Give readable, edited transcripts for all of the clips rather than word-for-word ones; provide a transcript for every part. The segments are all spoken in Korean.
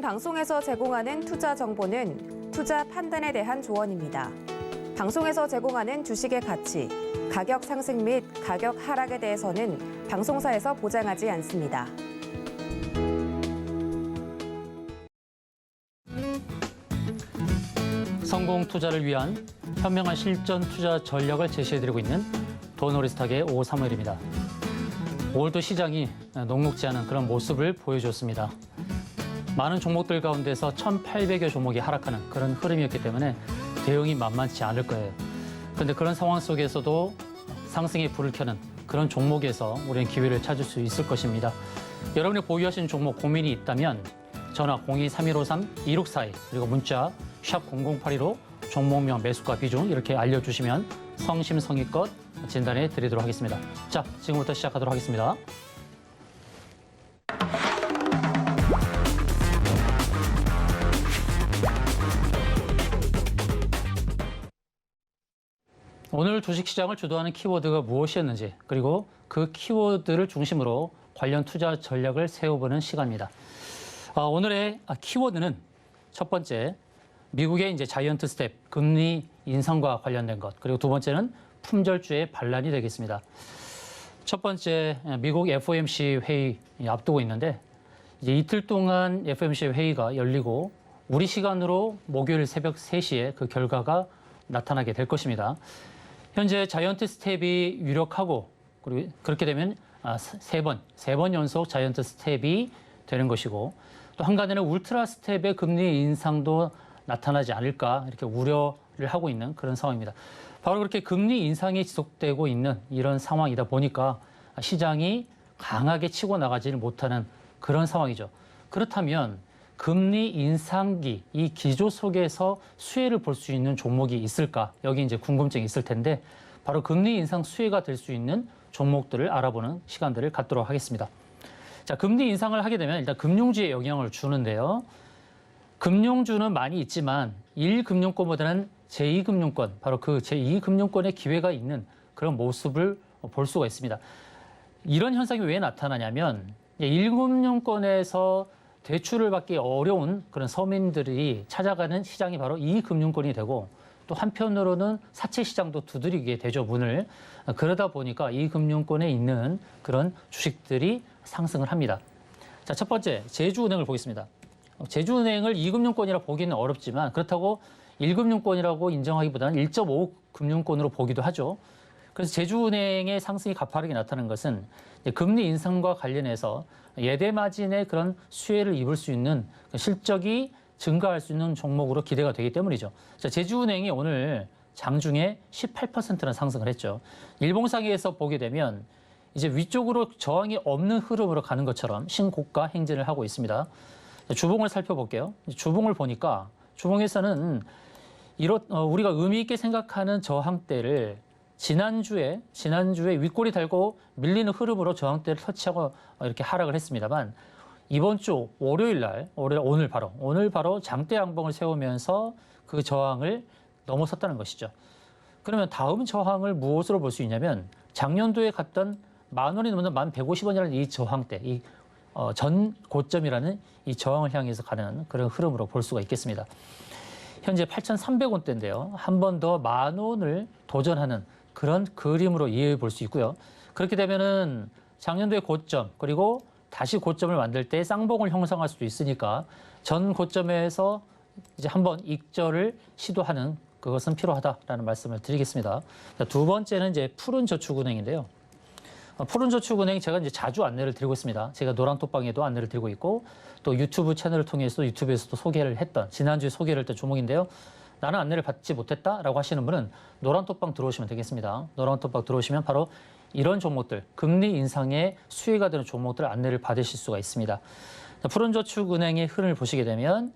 본 방송에서 제공하는 투자 정보는 투자 판단에 대한 조언입니다. 방송에서 제공하는 주식의 가치, 가격 상승 및 가격 하락에 대해서는 방송사에서 보장하지 않습니다. 성공 투자를 위한 현명한 실전 투자 전략을 제시해드리고 있는 도노리스탁의 오사무엘입니다. 올도 시장이 녹록지 않은 그런 모습을 보여줬습니다. 많은 종목들 가운데서 1,800여 종목이 하락하는 그런 흐름이었기 때문에 대응이 만만치 않을 거예요. 그런데 그런 상황 속에서도 상승의 불을 켜는 그런 종목에서 우리는 기회를 찾을 수 있을 것입니다. 여러분이 보유하신 종목 고민이 있다면 전화 02-3153-2642 그리고 문자 샵 0082로 종목명 매수가 비중 이렇게 알려주시면 성심성의껏 진단해 드리도록 하겠습니다. 자, 지금부터 시작하도록 하겠습니다. 오늘 주식시장을 주도하는 키워드가 무엇이었는지 그리고 그 키워드를 중심으로 관련 투자 전략을 세워보는 시간입니다. 오늘의 키워드는 첫 번째, 미국의 이제 자이언트 스텝, 금리 인상과 관련된 것, 그리고 두 번째는 품절주의 반란이 되겠습니다. 첫 번째, 미국 FOMC 회의 앞두고 있는데 이제 이틀 동안 FOMC 회의가 열리고 우리 시간으로 목요일 새벽 3시에 그 결과가 나타나게 될 것입니다. 현재 자이언트 스텝이 유력하고 그리고 그렇게 되면 세 번 연속 자이언트 스텝이 되는 것이고 또 한간에는 울트라 스텝의 금리 인상도 나타나지 않을까 이렇게 우려를 하고 있는 그런 상황입니다. 바로 그렇게 금리 인상이 지속되고 있는 이런 상황이다 보니까 시장이 강하게 치고 나가지를 못하는 그런 상황이죠. 그렇다면 금리 인상기 이 기조 속에서 수혜를 볼 수 있는 종목이 있을까? 여기 이제 궁금증이 있을 텐데 바로 금리 인상 수혜가 될 수 있는 종목들을 알아보는 시간들을 갖도록 하겠습니다. 자, 금리 인상을 하게 되면 일단 금융주에 영향을 주는데요. 금융주는 많이 있지만 1금융권보다는 제2금융권, 바로 그 제2금융권의 기회가 있는 그런 모습을 볼 수가 있습니다. 이런 현상이 왜 나타나냐면 1금융권에서 대출을 받기 어려운 그런 서민들이 찾아가는 시장이 바로 2금융권이 되고 또 한편으로는 사채 시장도 두드리게 되죠, 문을. 그러다 보니까 2금융권에 있는 그런 주식들이 상승을 합니다. 자, 첫 번째, 제주은행을 보겠습니다. 제주은행을 2금융권이라 보기는 어렵지만 그렇다고 1금융권이라고 인정하기보다는 1.5금융권으로 보기도 하죠. 그래서 제주은행의 상승이 가파르게 나타나는 것은 금리 인상과 관련해서 예대 마진의 그런 수혜를 입을 수 있는 실적이 증가할 수 있는 종목으로 기대가 되기 때문이죠. 자, 제주은행이 오늘 장중에 18%나 상승을 했죠. 일봉상에서 보게 되면 이제 위쪽으로 저항이 없는 흐름으로 가는 것처럼 신고가 행진을 하고 있습니다. 주봉을 살펴볼게요. 주봉을 보니까 주봉에서는 우리가 의미 있게 생각하는 저항대를 지난주에 윗골이 달고 밀리는 흐름으로 저항대를 터치하고 이렇게 하락을 했습니다만 이번 주 오늘 바로 장대 양봉을 세우면서 그 저항을 넘어섰다는 것이죠. 그러면 다음 저항을 무엇으로 볼 수 있냐면 작년도에 갔던 10,000원이 넘는 1,150원이라는 이 저항대, 전 고점이라는 이 저항을 향해서 가는 그런 흐름으로 볼 수가 있겠습니다. 현재 8,300원대인데요. 한 번 더 10,000원을 도전하는 그런 그림으로 이해해 볼 수 있고요. 그렇게 되면은 작년도의 고점 그리고 다시 고점을 만들 때 쌍봉을 형성할 수도 있으니까 전 고점에서 이제 한번 익절을 시도하는 그것은 필요하다라는 말씀을 드리겠습니다. 두 번째는 이제 푸른저축은행인데요. 푸른저축은행 제가 이제 자주 안내를 드리고 있습니다. 제가 노란톡방에도 안내를 드리고 있고 또 유튜브 채널을 통해서 유튜브에서도 소개를 했던 지난주에 소개를 했던 종목인데요. 나는 안내를 받지 못했다라고 하시는 분은 노란톡방 들어오시면 되겠습니다. 노란톡방 들어오시면 바로 이런 종목들, 금리 인상에 수혜가 되는 종목들 안내를 받으실 수가 있습니다. 푸른저축은행의 흐름을 보시게 되면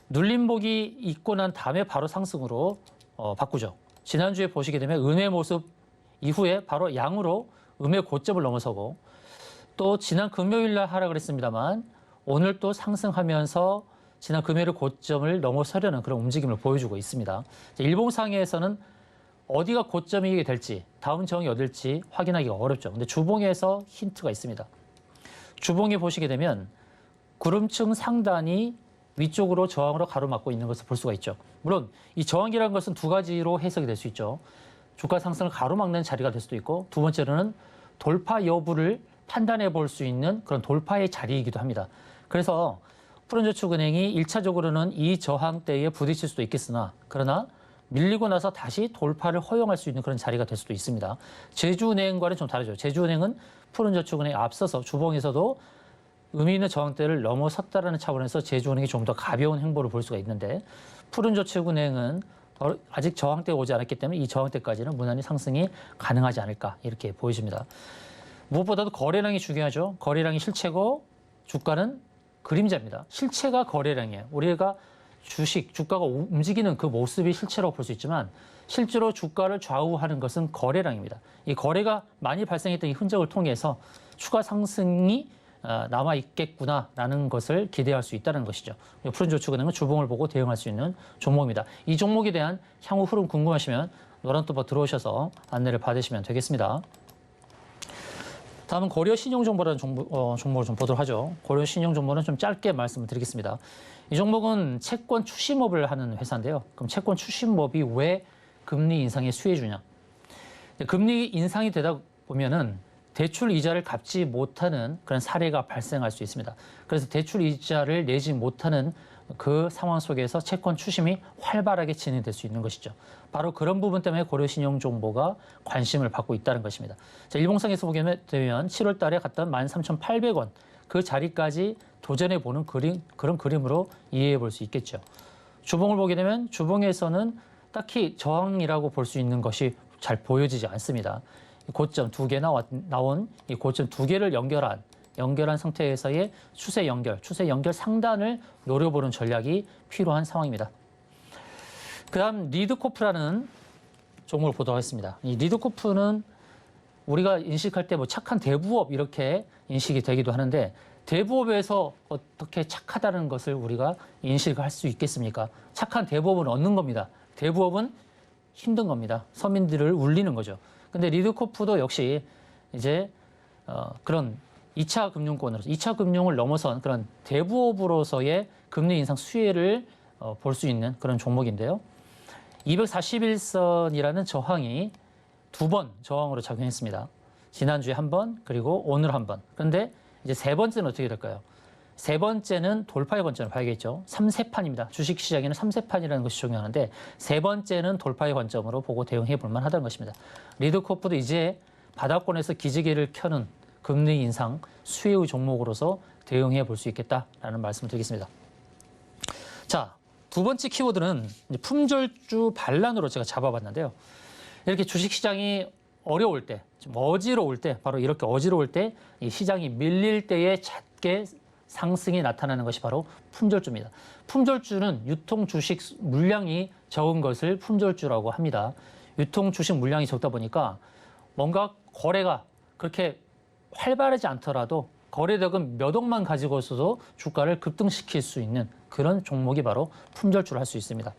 눌림목이 있고 난 다음에 바로 상승으로 바꾸죠. 지난주에 보시게 되면 은의 모습 이후에 바로 양으로 음의 고점을 넘어서고 또 지난 금요일 날 하락을 했습니다만 오늘 또 상승하면서 지난 금요일 고점을 넘어서려는 그런 움직임을 보여주고 있습니다. 일봉상에서는 어디가 고점이 될지 다음 저항이 어딜지 확인하기가 어렵죠. 근데 주봉에서 힌트가 있습니다. 주봉에 보시게 되면 구름층 상단이 위쪽으로 저항으로 가로막고 있는 것을 볼 수가 있죠. 물론 이 저항이라는 것은 두 가지로 해석이 될 수 있죠. 주가 상승을 가로막는 자리가 될 수도 있고, 두 번째로는 돌파 여부를 판단해 볼 수 있는 그런 돌파의 자리이기도 합니다. 그래서 푸른저축은행이 1차적으로는 이 저항대에 부딪힐 수도 있겠으나, 그러나 밀리고 나서 다시 돌파를 허용할 수 있는 그런 자리가 될 수도 있습니다. 제주은행과는 좀 다르죠. 제주은행은 푸른저축은행에 앞서서 주봉에서도 의미 있는 저항대를 넘어섰다는 차원에서 제주은행이 좀 더 가벼운 행보를 볼 수가 있는데, 푸른저축은행은 아직 저항대가 오지 않았기 때문에 이 저항대까지는 무난히 상승이 가능하지 않을까 이렇게 보여집니다. 무엇보다도 거래량이 중요하죠. 거래량이 실체고 주가는 그림자입니다. 실체가 거래량이에요. 우리가 주가가 움직이는 그 모습이 실체라고 볼 수 있지만, 실제로 주가를 좌우하는 것은 거래량입니다. 이 거래가 많이 발생했던 이 흔적을 통해서 추가 상승이 남아있겠구나라는 것을 기대할 수 있다는 것이죠. 푸른저축은행은 주봉을 보고 대응할 수 있는 종목입니다. 이 종목에 대한 향후 흐름 궁금하시면 노란뚜버 들어오셔서 안내를 받으시면 되겠습니다. 다음은 고려신용정보라는 종목을 좀 보도록 하죠. 고려신용정보는 좀 짧게 말씀을 드리겠습니다. 이 종목은 채권 추심업을 하는 회사인데요. 그럼 채권 추심업이 왜 금리 인상에 수혜주냐? 금리 인상이 되다 보면은 대출 이자를 갚지 못하는 그런 사례가 발생할 수 있습니다. 그래서 대출 이자를 내지 못하는 그 상황 속에서 채권 추심이 활발하게 진행될 수 있는 것이죠. 바로 그런 부분 때문에 고려신용정보가 관심을 받고 있다는 것입니다. 자, 일봉상에서 보게 되면 7월 달에 갔던 13,800원 그 자리까지 도전해보는 그런 그림으로 이해해 볼 수 있겠죠. 주봉을 보게 되면 주봉에서는 딱히 저항이라고 볼 수 있는 것이 잘 보여지지 않습니다. 고점 두 개 나온 이 고점 두 개를 연결한 상태에서의 추세 연결 상단을 노려보는 전략이 필요한 상황입니다. 그다음 리드코프라는 종목을 보도록 하겠습니다. 이 리드코프는 우리가 인식할 때 뭐 착한 대부업 이렇게 인식이 되기도 하는데, 대부업에서 어떻게 착하다는 것을 우리가 인식할 수 있겠습니까? 착한 대부업은 얻는 겁니다. 대부업은 힘든 겁니다. 서민들을 울리는 거죠. 근데 리드코프도 역시 이제 그런 2차 금융권으로서 2차 금융을 넘어선 그런 대부업으로서의 금리 인상 수혜를 볼 수 있는 그런 종목인데요. 241선이라는 저항이 두 번 저항으로 작용했습니다. 지난주에 한 번, 그리고 오늘 한 번. 그런데 이제 세 번째는 어떻게 될까요? 세 번째는 돌파의 관점을 봐야겠죠. 3세판입니다. 주식시장에는 3세판이라는 것이 중요한데, 세 번째는 돌파의 관점으로 보고 대응해 볼 만하다는 것입니다. 리드코프도 이제 바닥권에서 기지개를 켜는 금리 인상 수혜의 종목으로서 대응해 볼 수 있겠다라는 말씀을 드리겠습니다. 자, 두 번째 키워드는 품절주 반란으로 제가 잡아봤는데요. 이렇게 주식시장이 어려울 때, 좀 어지러울 때, 바로 이렇게 어지러울 때 이 시장이 밀릴 때에 잦게 상승이 나타나는 것이 바로 품절주입니다. 품절주는 유통 주식 물량이 적은 것을 품절주라고 합니다. 유통 주식 물량이 적다 보니까 뭔가 거래가 그렇게 활발하지 않더라도 거래대금 몇 억만 가지고 있어도 주가를 급등시킬 수 있는 그런 종목이 바로 품절주를 할 수 있습니다.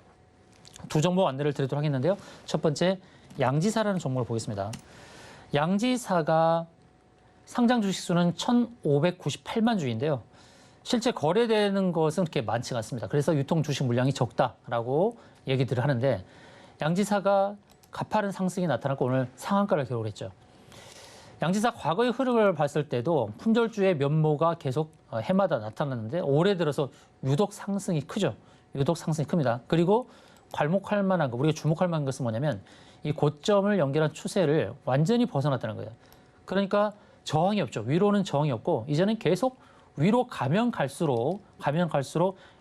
두 종목 안내를 드리도록 하겠는데요. 첫 번째, 양지사라는 종목을 보겠습니다. 양지사가 상장 주식수는 1,598만 주인데요. 실제 거래되는 것은 그렇게 많지가 않습니다. 그래서 유통 주식 물량이 적다라고 얘기들을 하는데, 양지사가 가파른 상승이 나타났고 오늘 상한가를 기록을 했죠. 양지사 과거의 흐름을 봤을 때도 품절주의 면모가 계속 해마다 나타났는데, 올해 들어서 유독 상승이 크죠. 유독 상승이 큽니다. 그리고 괄목할 만한 거, 우리가 주목할 만한 것은 뭐냐면 이 고점을 연결한 추세를 완전히 벗어났다는 거예요. 그러니까 저항이 없죠. 위로는 저항이 없고, 이제는 계속 위로 가면 갈수록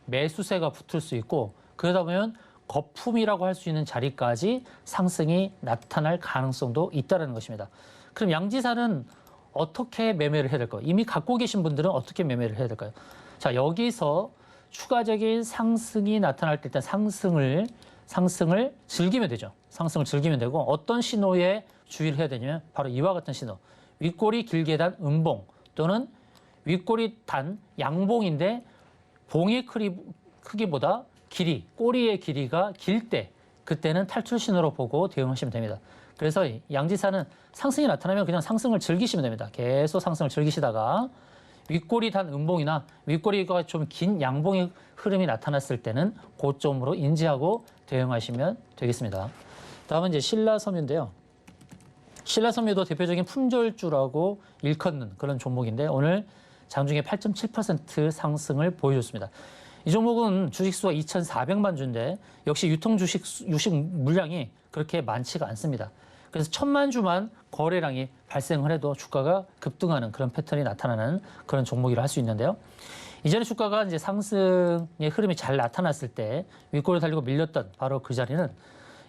매수세가 붙을 수 있고, 그러다 보면 거품이라고 할 수 있는 자리까지 상승이 나타날 가능성도 있다는 것입니다. 그럼 양지사는 어떻게 매매를 해야 될까요? 이미 갖고 계신 분들은 어떻게 매매를 해야 될까요? 자, 여기서 추가적인 상승이 나타날 때 일단 상승을 즐기면 되죠. 상승을 즐기면 되고, 어떤 신호에 주의를 해야 되냐면 바로 이와 같은 신호. 윗꼬리 길게 단 음봉, 또는 윗꼬리 단 양봉인데 봉의 크기보다 꼬리의 길이가 길 때, 그때는 탈출 신호로 보고 대응하시면 됩니다. 그래서 양지사는 상승이 나타나면 그냥 상승을 즐기시면 됩니다. 계속 상승을 즐기시다가 윗꼬리 단 음봉이나 윗꼬리가 좀 긴 양봉의 흐름이 나타났을 때는 고점으로 인지하고 대응하시면 되겠습니다. 다음은 이제 신라섬유인데요. 신라섬유도 대표적인 품절주라고 일컫는 그런 종목인데 오늘 장중에 8.7% 상승을 보여줬습니다. 이 종목은 주식수가 2,400만 주인데 역시 유통 주식 물량이 그렇게 많지가 않습니다. 그래서 1,000만 주만 거래량이 발생을 해도 주가가 급등하는 그런 패턴이 나타나는 그런 종목이라 할 수 있는데요. 이전에 주가가 이제 상승의 흐름이 잘 나타났을 때 윗골을 달리고 밀렸던 바로 그 자리는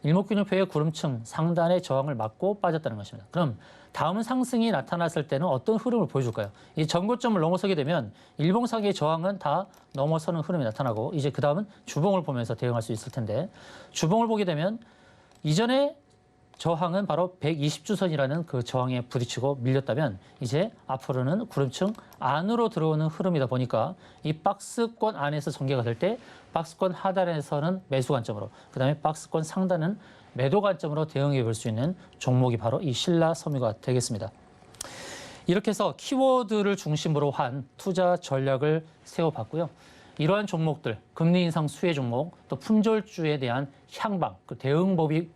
일목균형표의 구름층 상단의 저항을 맞고 빠졌다는 것입니다. 그럼 다음 상승이 나타났을 때는 어떤 흐름을 보여줄까요? 이 전고점을 넘어서게 되면 일봉상의 저항은 다 넘어서는 흐름이 나타나고 이제 그 다음은 주봉을 보면서 대응할 수 있을 텐데 주봉을 보게 되면 이전에 저항은 바로 120주선이라는 그 저항에 부딪히고 밀렸다면 이제 앞으로는 구름층 안으로 들어오는 흐름이다 보니까 이 박스권 안에서 전개가 될 때 박스권 하단에서는 매수 관점으로 그다음에 박스권 상단은 매도 관점으로 대응해 볼 수 있는 종목이 바로 이 신라섬유가 되겠습니다. 이렇게 해서 키워드를 중심으로 한 투자 전략을 세워봤고요. 이러한 종목들, 금리 인상 수혜 종목, 또 품절주에 대한 향방, 그 대응법이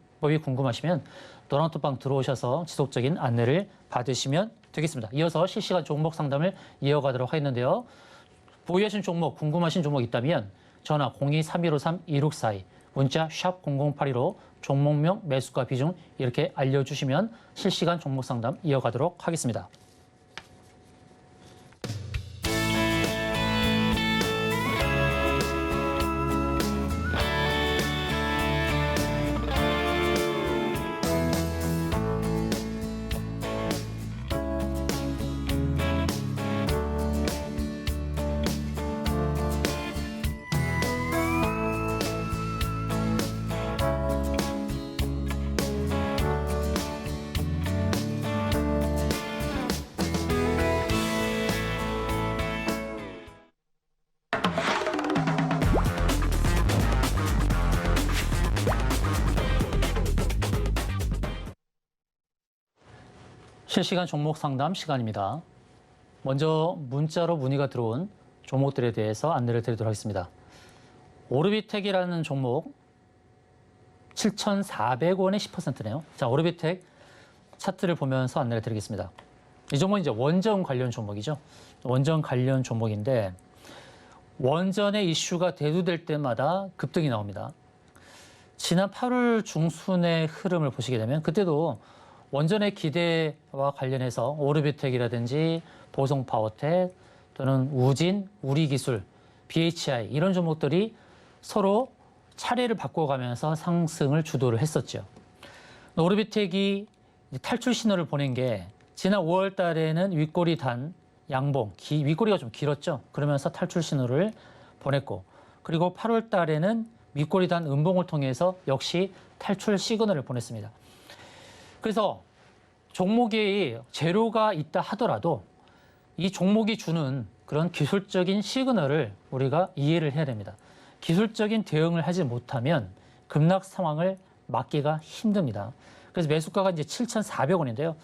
궁금하시면 노랑톡방 들어오셔서 지속적인 안내를 받으시면 되겠습니다. 이어서 실시간 종목 상담을 이어가도록 하겠는데요. 보유하신 종목, 궁금하신 종목 있다면 전화 02-3153-2642, 문자 샵 0082로 종목명, 매수가 비중 이렇게 알려주시면 실시간 종목 상담 이어가도록 하겠습니다. 실시간 종목 상담 시간입니다. 먼저 문자로 문의가 들어온 종목들에 대해서 안내를 드리도록 하겠습니다. 오르비텍이라는 종목 7,400원에 10%네요. 자, 오르비텍 차트를 보면서 안내를 드리겠습니다. 이 종목은 이제 원전 관련 종목이죠. 원전 관련 종목인데 원전의 이슈가 대두될 때마다 급등이 나옵니다. 지난 8월 중순의 흐름을 보시게 되면 그때도 원전의 기대와 관련해서 오르비텍이라든지 보성파워텍 또는 우진, 우리기술, BHI 이런 종목들이 서로 차례를 바꿔가면서 상승을 주도를 했었죠. 오르비텍이 탈출 신호를 보낸 게 지난 5월 달에는 윗꼬리 단 양봉, 윗꼬리가 좀 길었죠. 그러면서 탈출 신호를 보냈고 그리고 8월 달에는 윗꼬리 단 음봉을 통해서 역시 탈출 시그널을 보냈습니다. 그래서 종목에 재료가 있다 하더라도 이 종목이 주는 그런 기술적인 시그널을 우리가 이해를 해야 됩니다. 기술적인 대응을 하지 못하면 급락 상황을 막기가 힘듭니다. 그래서 매수가가 이제 7,400원인데요.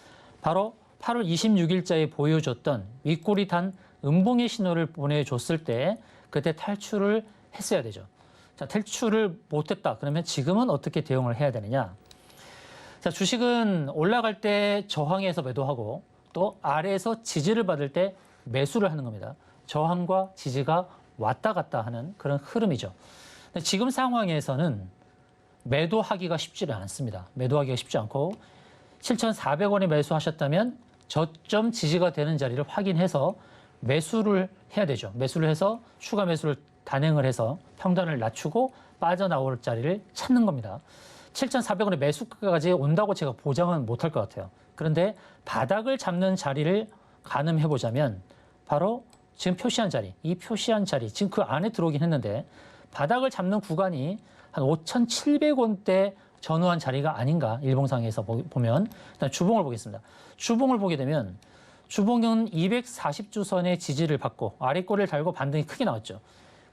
바로 8월 26일자에 보여줬던 윗꼬리 단 음봉의 신호를 보내줬을 때 그때 탈출을 했어야 되죠. 자, 탈출을 못했다. 그러면 지금은 어떻게 대응을 해야 되느냐? 자, 주식은 올라갈 때 저항에서 매도하고 또 아래에서 지지를 받을 때 매수를 하는 겁니다. 저항과 지지가 왔다 갔다 하는 그런 흐름이죠. 근데 지금 상황에서는 매도하기가 쉽지는 않습니다. 매도하기가 쉽지 않고 7,400원에 매수하셨다면 저점 지지가 되는 자리를 확인해서 매수를 해야 되죠. 매수를 해서 추가 매수를 단행을 해서 평단을 낮추고 빠져나올 자리를 찾는 겁니다. 7,400원의 매수가까지 온다고 제가 보장은 못할 것 같아요. 그런데 바닥을 잡는 자리를 가늠해보자면 바로 지금 표시한 자리, 이 표시한 자리, 지금 그 안에 들어오긴 했는데 바닥을 잡는 구간이 한 5,700원대 전후한 자리가 아닌가 일봉상에서 보면 일단 주봉을 보겠습니다. 주봉을 보게 되면 주봉은 240주선의 지지를 받고 아래꼬리를 달고 반등이 크게 나왔죠.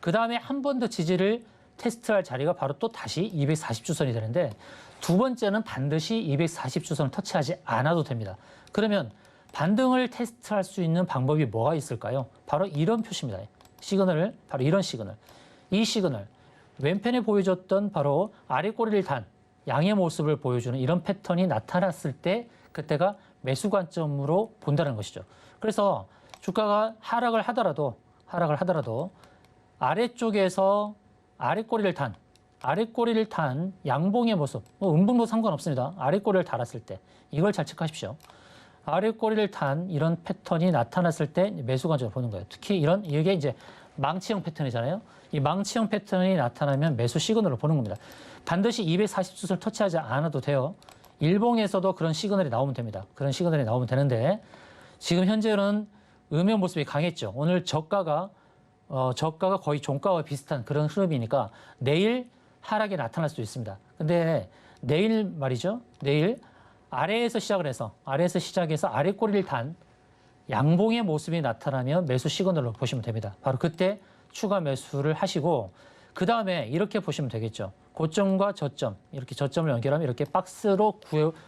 그 다음에 한 번 더 지지를 테스트할 자리가 바로 또 다시 240주선이 되는데 두 번째는 반드시 240주선을 터치하지 않아도 됩니다. 그러면 반등을 테스트할 수 있는 방법이 뭐가 있을까요? 바로 이런 표시입니다. 시그널을, 바로 이런 시그널. 이 시그널, 왼편에 보여줬던 바로 아래 꼬리를 단 양의 모습을 보여주는 이런 패턴이 나타났을 때 그때가 매수 관점으로 본다는 것이죠. 그래서 주가가 하락을 하더라도 아래쪽에서 아래 꼬리를 탄 양봉의 모습, 음봉도 상관없습니다. 아래 꼬리를 달았을 때 이걸 잘 체크하십시오. 아래 꼬리를 탄 이런 패턴이 나타났을 때 매수 관점을 보는 거예요. 특히 이게 이제 망치형 패턴이잖아요. 이 망치형 패턴이 나타나면 매수 시그널을 보는 겁니다. 반드시 240숫을 터치하지 않아도 돼요. 일봉에서도 그런 시그널이 나오면 됩니다. 그런 시그널이 나오면 되는데 지금 현재는 음의 모습이 강했죠. 오늘 저가가 거의 종가와 비슷한 그런 흐름이니까 내일 하락이 나타날 수도 있습니다. 근데 내일 말이죠. 내일 아래에서 시작해서 아래 꼬리를 단 양봉의 모습이 나타나면 매수 시그널로 보시면 됩니다. 바로 그때 추가 매수를 하시고 그 다음에 이렇게 보시면 되겠죠. 고점과 저점, 이렇게 저점을 연결하면 이렇게 박스로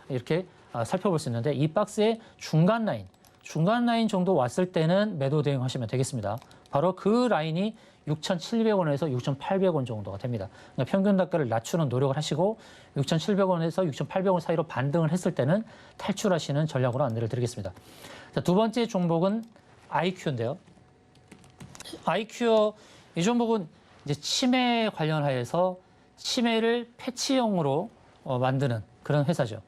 이렇게 살펴볼 수 있는데 이 박스의 중간 라인 정도 왔을 때는 매도 대응하시면 되겠습니다. 바로 그 라인이 6,700원에서 6,800원 정도가 됩니다. 그러니까 평균 단가를 낮추는 노력을 하시고 6,700원에서 6,800원 사이로 반등을 했을 때는 탈출하시는 전략으로 안내를 드리겠습니다. 자, 두 번째 종목은 IQ인데요. IQ 이 종목은 이제 치매 관련하여서 치매를 패치형으로 만드는 그런 회사죠.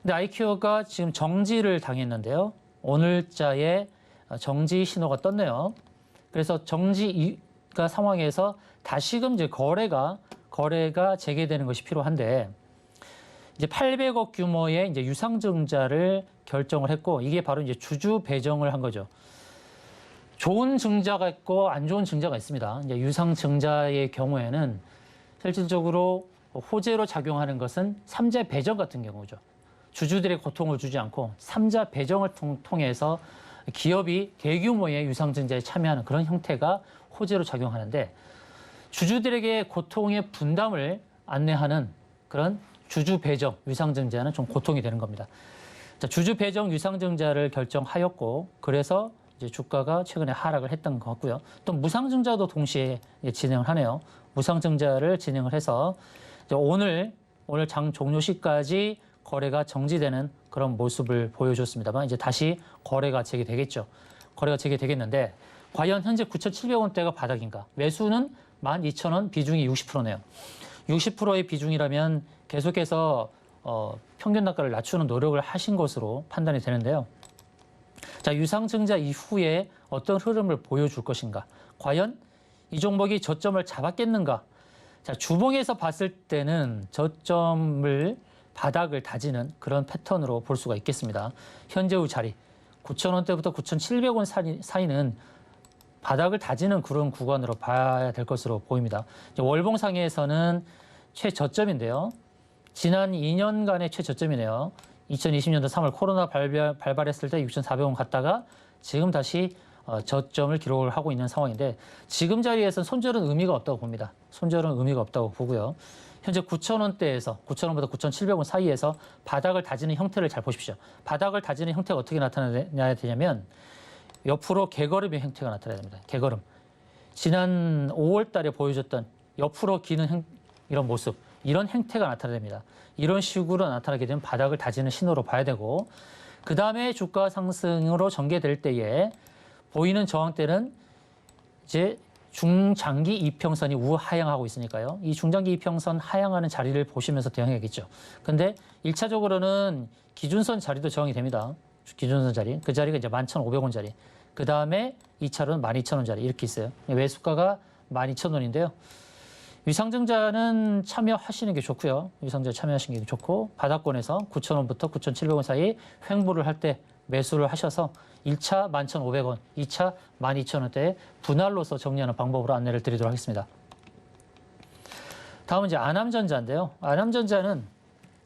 근데 IQ가 지금 정지를 당했는데요. 오늘자에 정지 신호가 떴네요. 그래서 정지가 상황에서 다시금 이제 거래가 재개되는 것이 필요한데 이제 800억 규모의 이제 유상증자를 결정을 했고 이게 바로 이제 주주 배정을 한 거죠. 좋은 증자가 있고 안 좋은 증자가 있습니다. 이제 유상증자의 경우에는 실질적으로 호재로 작용하는 것은 삼자 배정 같은 경우죠. 주주들의 고통을 주지 않고 삼자 배정을 통해서 기업이 대규모의 유상증자에 참여하는 그런 형태가 호재로 작용하는데 주주들에게 고통의 분담을 안내하는 그런 주주 배정 유상증자는 좀 고통이 되는 겁니다. 자, 주주 배정 유상증자를 결정하였고 그래서 이제 주가가 최근에 하락을 했던 것 같고요. 또 무상증자도 동시에 진행을 하네요. 무상증자를 진행을 해서 이제 오늘 장 종료 시까지 거래가 정지되는 그런 모습을 보여줬습니다만 이제 다시 거래가 재개되겠죠. 거래가 재개되겠는데 과연 현재 9,700원대가 바닥인가? 매수는 12,000원, 비중이 60%네요. 60%의 비중이라면 계속해서 평균 단가를 낮추는 노력을 하신 것으로 판단이 되는데요. 자, 유상증자 이후에 어떤 흐름을 보여줄 것인가? 과연 이 종목이 저점을 잡았겠는가? 자, 주봉에서 봤을 때는 저점을 바닥을 다지는 그런 패턴으로 볼 수가 있겠습니다. 현재의 자리 9,000원대부터 9,700원 사이는 바닥을 다지는 그런 구간으로 봐야 될 것으로 보입니다. 월봉상에서는 최저점인데요. 지난 2년간의 최저점이네요. 2020년도 3월 코로나 발발했을 때 6,400원 갔다가 지금 다시 저점을 기록을 하고 있는 상황인데 지금 자리에서는 손절은 의미가 없다고 봅니다. 손절은 의미가 없다고 보고요. 현재 9,000원대에서 9,000원부터 9,700원 사이에서 바닥을 다지는 형태를 잘 보십시오. 바닥을 다지는 형태가 어떻게 나타나야 되냐면 옆으로 개걸음의 형태가 나타나야 됩니다. 개걸음. 지난 5월 달에 보여줬던 옆으로 기는 이런 모습, 이런 형태가 나타나야 됩니다. 이런 식으로 나타나게 되면 바닥을 다지는 신호로 봐야 되고 그 다음에 주가 상승으로 전개될 때에 보이는 저항대는 이제 중장기 이평선이 우하향하고 있으니까요. 이 중장기 이평선 하향하는 자리를 보시면서 대응해야겠죠. 근데 1차적으로는 기준선 자리도 저항이 됩니다. 기준선 자리. 그 자리가 이제 11,500원 자리. 그 다음에 2차로는 12,000원 자리 이렇게 있어요. 매수가가 12,000원인데요. 유상증자는 참여하시는 게 좋고요. 유상증자 참여하시는 게 좋고 바닥권에서 9,000원부터 9,700원 사이 횡보를 할 때 매수를 하셔서 1차 11,500원, 2차 12,000원대에 분할로서 정리하는 방법으로 안내를 드리도록 하겠습니다. 다음은 이제 아남전자인데요. 아남전자는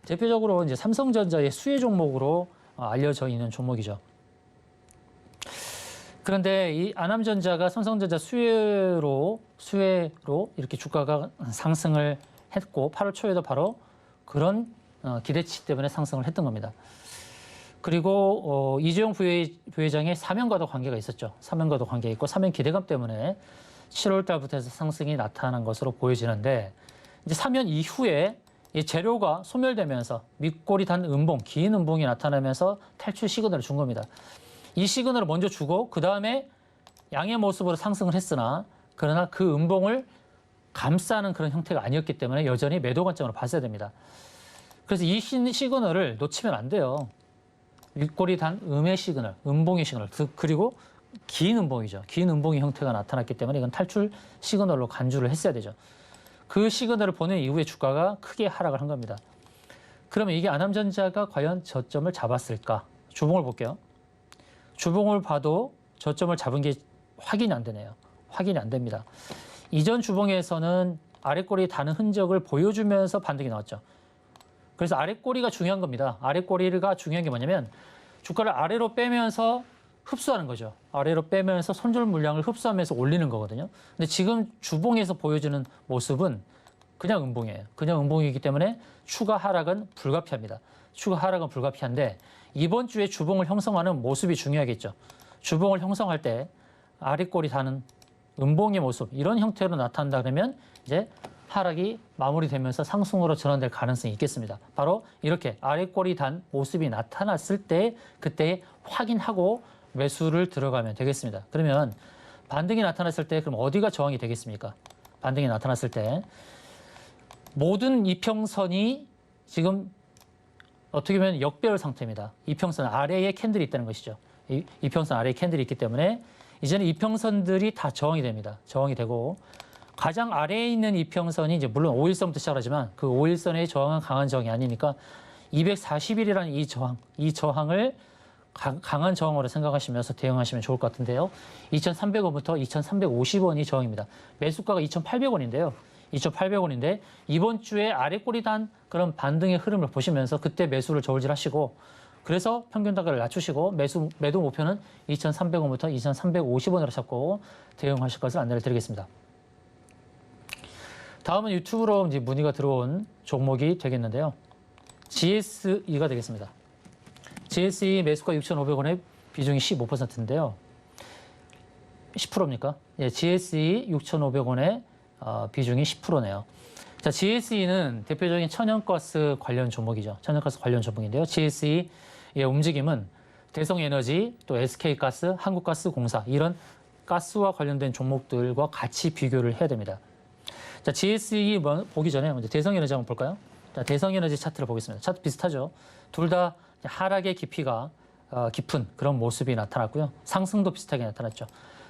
대표적으로 이제 삼성전자의 수혜 종목으로 알려져 있는 종목이죠. 그런데 이 아남전자가 삼성전자 수혜로 이렇게 주가가 상승을 했고 8월 초에도 바로 그런 기대치 때문에 상승을 했던 겁니다. 그리고 이재용 부회장의 사면과도 관계가 있었죠. 사면과도 관계가 있고 사면 기대감 때문에 7월 달부터 해서 상승이 나타난 것으로 보여지는데 이제 사면 이후에 이 재료가 소멸되면서 밑골이 단 음봉, 긴 음봉이 나타나면서 탈출 시그널을 준 겁니다. 이 시그널을 먼저 주고 그 다음에 양의 모습으로 상승을 했으나 그러나 그 음봉을 감싸는 그런 형태가 아니었기 때문에 여전히 매도 관점으로 봤어야 됩니다. 그래서 이 시그널을 놓치면 안 돼요. 윗골이 단 음의 시그널, 음봉의 시그널, 그리고 긴 음봉이죠. 긴 음봉의 형태가 나타났기 때문에 이건 탈출 시그널로 간주를 했어야 되죠. 그 시그널을 보낸 이후에 주가가 크게 하락을 한 겁니다. 그러면 이게 아남전자가 과연 저점을 잡았을까? 주봉을 볼게요. 주봉을 봐도 저점을 잡은 게 확인이 안 되네요. 확인이 안 됩니다. 이전 주봉에서는 아랫꼬리 다는 흔적을 보여주면서 반등이 나왔죠. 그래서 아랫꼬리가 중요한 겁니다. 아랫꼬리가 중요한 게 뭐냐면 주가를 아래로 빼면서 흡수하는 거죠. 아래로 빼면서 손절 물량을 흡수하면서 올리는 거거든요. 근데 지금 주봉에서 보여주는 모습은 그냥 음봉이에요. 그냥 음봉이기 때문에 추가 하락은 불가피합니다. 추가 하락은 불가피한데 이번 주에 주봉을 형성하는 모습이 중요하겠죠. 주봉을 형성할 때 아랫꼬리 다는 음봉의 모습 이런 형태로 나타난다 그러면 이제 하락이 마무리되면서 상승으로 전환될 가능성이 있겠습니다. 바로 이렇게 아랫꼬리 단 모습이 나타났을 때 그때 확인하고 매수를 들어가면 되겠습니다. 그러면 반등이 나타났을 때 그럼 어디가 저항이 되겠습니까? 반등이 나타났을 때 모든 이평선이 지금 어떻게 보면 역배열 상태입니다. 이평선 아래에 캔들이 있다는 것이죠. 이평선 아래에 캔들이 있기 때문에 이제는 이평선들이 다 저항이 됩니다. 저항이 되고 가장 아래에 있는 이평선이 이제 물론 5일선부터 시작하지만 그 5일선의 저항은 강한 저항이 아니니까 240일이라는 이 저항을 강한 저항으로 생각하시면서 대응하시면 좋을 것 같은데요. 2,300원부터 2,350원이 저항입니다. 매수가가 2,800원인데요. 2,800원인데 이번 주에 아랫꼬리 단 그런 반등의 흐름을 보시면서 그때 매수를 저울질하시고 그래서 평균 단가를 낮추시고 매도 목표는 2,300원부터 2,350원으로 잡고 대응하실 것을 안내를 드리겠습니다. 다음은 유튜브로 이제 문의가 들어온 종목이 되겠는데요. GSE가 되겠습니다. GSE 매수가 6,500원에 비중이 15%인데요. 10%입니까? 예, GSE 6,500원에 비중이 10%네요. 자, GSE는 대표적인 천연가스 관련 종목이죠. 천연가스 관련 종목인데요. GSE의 움직임은 대성에너지, 또 SK가스, 한국가스공사 이런 가스와 관련된 종목들과 같이 비교를 해야 됩니다. 자, GSE 보기 전에 먼저 대성에너지 한번 볼까요? 자, 대성에너지 차트를 보겠습니다. 차트 비슷하죠. 둘 다 하락의 깊이가 깊은 그런 모습이 나타났고요. 상승도 비슷하게 나타났죠.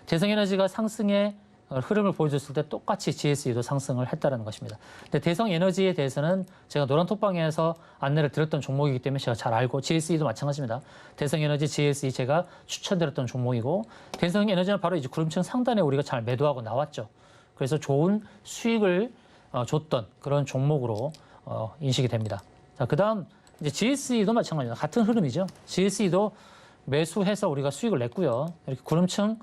대성에너지가 상승의 흐름을 보여줬을 때 똑같이 GSE도 상승을 했다는 것입니다. 근데 대성에너지에 대해서는 제가 노란톡방에서 안내를 드렸던 종목이기 때문에 제가 잘 알고 GSE도 마찬가지입니다. 대성에너지, GSE 제가 추천드렸던 종목이고 대성에너지는 바로 이제 구름층 상단에 우리가 잘 매도하고 나왔죠. 그래서 좋은 수익을 줬던 그런 종목으로 인식이 됩니다. 자, 그다음 이제 GSE도 마찬가지입니다. 같은 흐름이죠. GSE도 매수해서 우리가 수익을 냈고요. 이렇게 구름층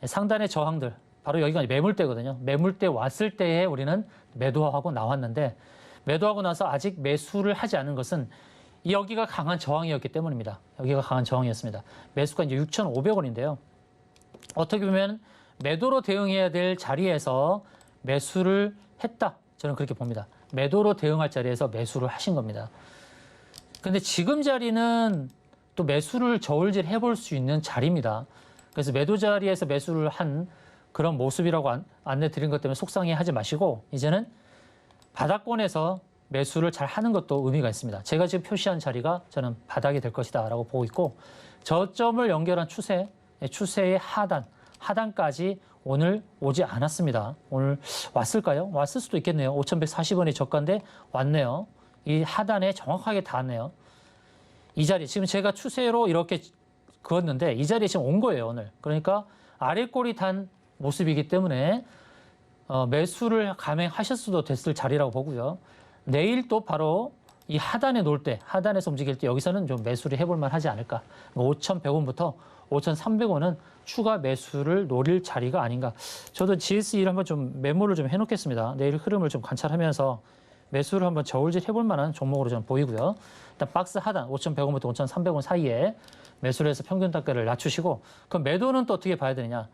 상단의 저항들 바로 여기가 매물대거든요. 매물대 왔을 때에 우리는 매도하고 나왔는데 매도하고 나서 아직 매수를 하지 않은 것은 여기가 강한 저항이었기 때문입니다. 여기가 강한 저항이었습니다. 매수가 이제 6,500원인데요. 어떻게 보면 매도로 대응해야 될 자리에서 매수를 했다. 저는 그렇게 봅니다. 매도로 대응할 자리에서 매수를 하신 겁니다. 근데 지금 자리는 또 매수를 저울질 해볼 수 있는 자리입니다. 그래서 매도 자리에서 매수를 한 그런 모습이라고 안내 드린 것 때문에 속상해하지 마시고 이제는 바닥권에서 매수를 잘 하는 것도 의미가 있습니다. 제가 지금 표시한 자리가 저는 바닥이 될 것이다 라고 보고 있고 저점을 연결한 추세의 하단까지 오늘 오지 않았습니다. 오늘 왔을까요? 왔을 수도 있겠네요. 5,140원이 저가인데 왔네요. 이 하단에 정확하게 닿았네요. 이 자리 지금 제가 추세로 이렇게 그었는데 이 자리에 지금 온 거예요. 오늘. 그러니까 아랫골이 단 모습이기 때문에 매수를 감행하셨어도 됐을 자리라고 보고요. 내일 또 바로 이 하단에 놓을 때, 하단에서 움직일 때 여기서는 좀 매수를 해볼 만하지 않을까. 5,100원부터 5,300원은 추가 매수를 노릴 자리가 아닌가. 저도 GSE를 한번 좀 메모를 좀 해놓겠습니다. 내일 흐름을 좀 관찰하면서 매수를 한번 저울질 해볼 만한 종목으로 좀 보이고요. 일단 박스 하단 5,100원부터 5,300원 사이에 매수를 해서 평균 단가를 낮추시고, 그럼 매도는 또 어떻게 봐야 되느냐?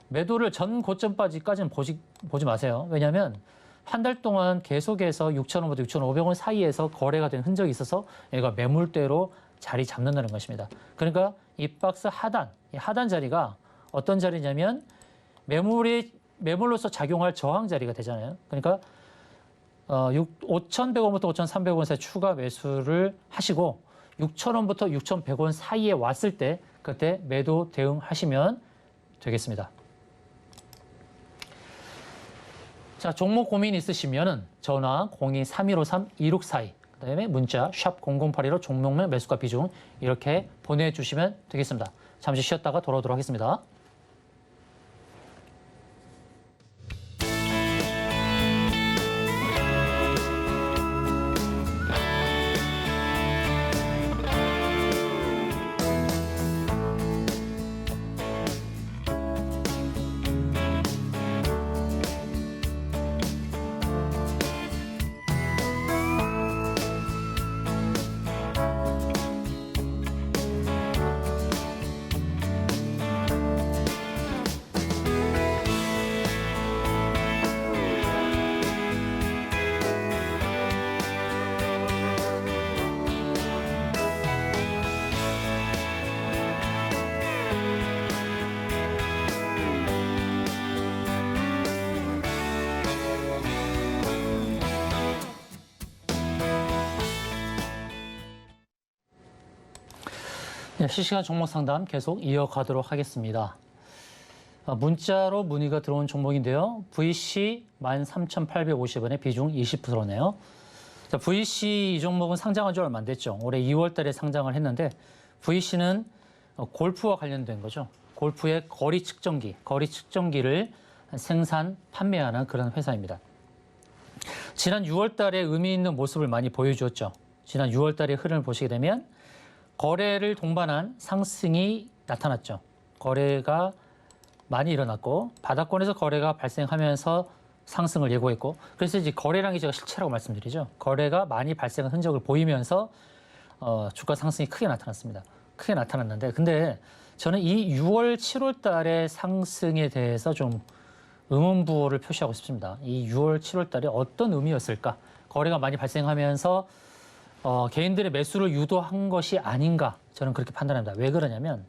매도를 전 고점까지는 보지 마세요. 왜냐하면 한 달 동안 계속해서 6,000원부터 6,500원 사이에서 거래가 된 흔적이 있어서 얘가 매물대로 자리 잡는다는 것입니다. 그러니까 이 박스 하단, 이 하단 자리가 어떤 자리냐면 매물로서 작용할 저항 자리가 되잖아요. 그러니까 5,100원부터 5,300원 사이 추가 매수를 하시고 6,000원부터 6,100원 사이에 왔을 때 그때 매도 대응하시면 되겠습니다. 자, 종목 고민 있으시면은 전화 02-3153-2642, 그다음에 문자 샵 0082로 종목명 매수가 비중 이렇게 보내주시면 되겠습니다. 잠시 쉬었다가 돌아오도록 하겠습니다. 네, 실시간 종목 상담 계속 이어가도록 하겠습니다. 문자로 문의가 들어온 종목인데요. VC 13,850원에 비중 20%네요. 자, VC 이 종목은 상장한 지 얼마 안 됐죠. 올해 2월 달에 상장을 했는데 VC는 골프와 관련된 거죠. 골프의 거리 측정기를 생산, 판매하는 그런 회사입니다. 지난 6월 달에 의미 있는 모습을 많이 보여주었죠. 지난 6월 달의 흐름을 보시게 되면 거래를 동반한 상승이 나타났죠. 거래가 많이 일어났고 바닥권에서 거래가 발생하면서 상승을 예고했고, 그래서 이제 거래량이 제가 실체라고 말씀드리죠. 거래가 많이 발생한 흔적을 보이면서 주가 상승이 크게 나타났습니다. 크게 나타났는데, 근데 저는 이 6월, 7월 달의 상승에 대해서 좀 의문부호를 표시하고 싶습니다. 이 6월, 7월 달에 어떤 의미였을까? 거래가 많이 발생하면서 개인들의 매수를 유도한 것이 아닌가, 저는 그렇게 판단합니다. 왜 그러냐면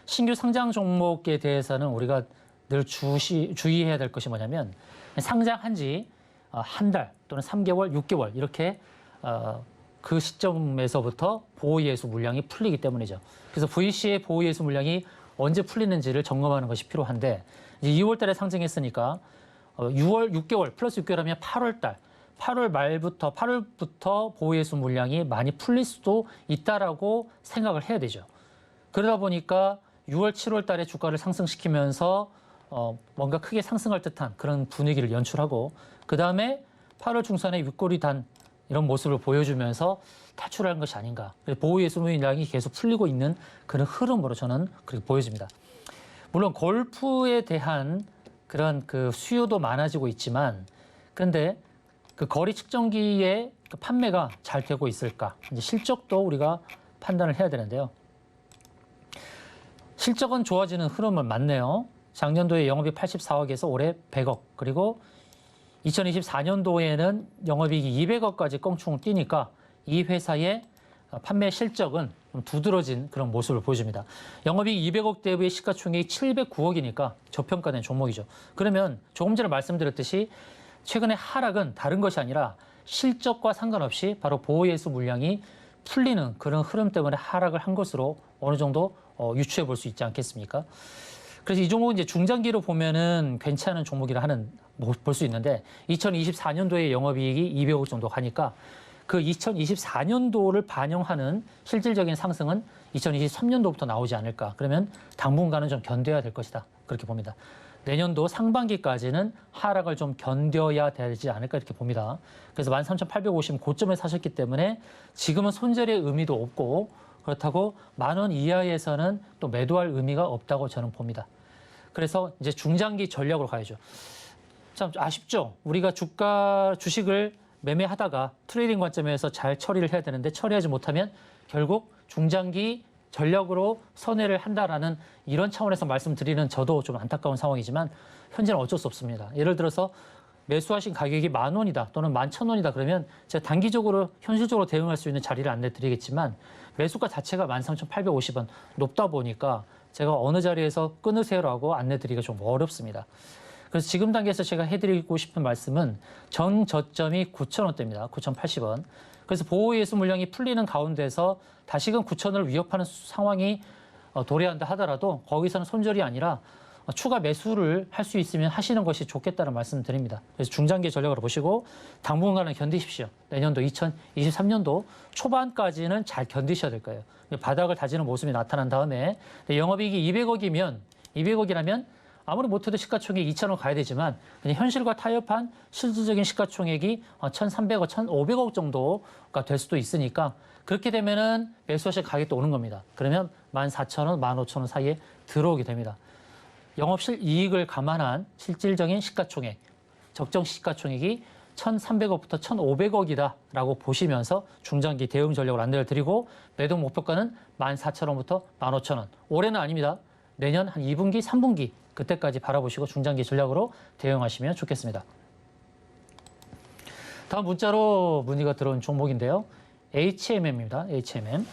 신규 상장 종목에 대해서는 우리가 늘 주의해야 될 것이 뭐냐면 상장한 지 한 달 또는 3개월, 6개월 이렇게 그 시점에서부터 보호예수 물량이 풀리기 때문이죠. 그래서 VC의 보호예수 물량이 언제 풀리는지를 점검하는 것이 필요한데, 이제 2월 달에 상장했으니까 6월, 6개월 플러스 6개월 하면 8월 달, 8월부터 보호예수 물량이 많이 풀릴 수도 있다라고 생각을 해야 되죠. 그러다 보니까 6월, 7월 달에 주가를 상승시키면서 뭔가 크게 상승할 듯한 그런 분위기를 연출하고, 그 다음에 8월 중순에 윗꼬리 단 이런 모습을 보여주면서 탈출하는 것이 아닌가. 보호예수 물량이 계속 풀리고 있는 그런 흐름으로 저는 그렇게 보여집니다. 물론 골프에 대한 그런 그 수요도 많아지고 있지만, 그런데 그 거리 측정기의 그 판매가 잘 되고 있을까? 이제 실적도 우리가 판단을 해야 되는데요. 실적은 좋아지는 흐름은 맞네요. 작년도에 영업이익 84억에서 올해 100억, 그리고 2024년도에는 영업이익이 200억까지 껑충 뛰니까 이 회사의 판매 실적은 좀 두드러진 그런 모습을 보여줍니다. 영업이익 200억 대비의 시가총액이 709억이니까 저평가된 종목이죠. 그러면 조금 전에 말씀드렸듯이 최근의 하락은 다른 것이 아니라 실적과 상관없이 바로 보호예수 물량이 풀리는 그런 흐름 때문에 하락을 한 것으로 어느 정도 유추해 볼 수 있지 않겠습니까? 그래서 이 종목은 이제 중장기로 보면은 괜찮은 종목이라 볼 수 있는데, 2024년도에 영업이익이 200억 정도 가니까 그 2024년도를 반영하는 실질적인 상승은 2023년도부터 나오지 않을까. 그러면 당분간은 좀 견뎌야 될 것이다. 그렇게 봅니다. 내년도 상반기까지는 하락을 좀 견뎌야 되지 않을까 이렇게 봅니다. 그래서 13,850 고점에 사셨기 때문에 지금은 손절의 의미도 없고, 그렇다고 10,000원 이하에서는 또 매도할 의미가 없다고 저는 봅니다. 그래서 이제 중장기 전략으로 가야죠. 참 아쉽죠. 우리가 주식을 매매하다가 트레이딩 관점에서 잘 처리를 해야 되는데 처리하지 못하면 결국 중장기 전략으로 선회를 한다라는 이런 차원에서 말씀드리는 저도 좀 안타까운 상황이지만 현재는 어쩔 수 없습니다. 예를 들어서 매수하신 가격이 10,000원이다 또는 11,000원이다 그러면 제가 단기적으로 현실적으로 대응할 수 있는 자리를 안내드리겠지만 매수가 자체가 13,850원 높다 보니까 제가 어느 자리에서 끊으세요라고 안내드리기가 좀 어렵습니다. 그래서 지금 단계에서 제가 해드리고 싶은 말씀은 전 저점이 9,000원대입니다. 9,080원. 그래서 보호예수 물량이 풀리는 가운데서 다시금 9,000원을 위협하는 상황이 도래한다 하더라도 거기서는 손절이 아니라 추가 매수를 할 수 있으면 하시는 것이 좋겠다는 말씀 드립니다. 그래서 중장기 전략으로 보시고 당분간은 견디십시오. 내년도 2023년도 초반까지는 잘 견디셔야 될 거예요. 바닥을 다지는 모습이 나타난 다음에 영업이익이 200억이라면 아무리 못해도 시가총액 2,000억 가야 되지만 그냥 현실과 타협한 실질적인 시가총액이 1,300억, 1,500억 정도가 될 수도 있으니까 그렇게 되면은 매수하실 가격도 오는 겁니다. 그러면 14,000원, 15,000원 사이에 들어오게 됩니다. 영업실 이익을 감안한 실질적인 시가총액, 적정 시가총액이 1,300억부터 1,500억이다라고 보시면서 중장기 대응 전략을 안내를 드리고 매도 목표가는 14,000원부터 15,000원. 올해는 아닙니다. 내년 한 2분기, 3분기 그때까지 바라보시고 중장기 전략으로 대응하시면 좋겠습니다. 다음 문자로 문의가 들어온 종목인데요. HMM입니다. HMM.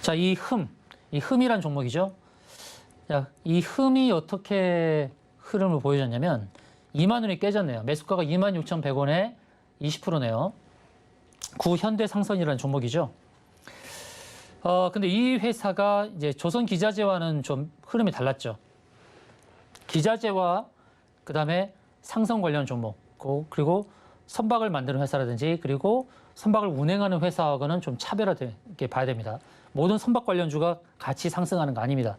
자, 이 흠이란 종목이죠. 자, 이 흠이 어떻게 흐름을 보여줬냐면 2만 원이 깨졌네요. 매수가가 26,100원에 20%네요. 구현대상선이라는 종목이죠. 근데 이 회사가 이제 조선기자재와는 좀 흐름이 달랐죠. 기자재와 그다음에 상선 관련 종목, 그리고 선박을 만드는 회사라든지 그리고 선박을 운행하는 회사하고는 좀 차별화되게 봐야 됩니다. 모든 선박 관련주가 같이 상승하는 거 아닙니다.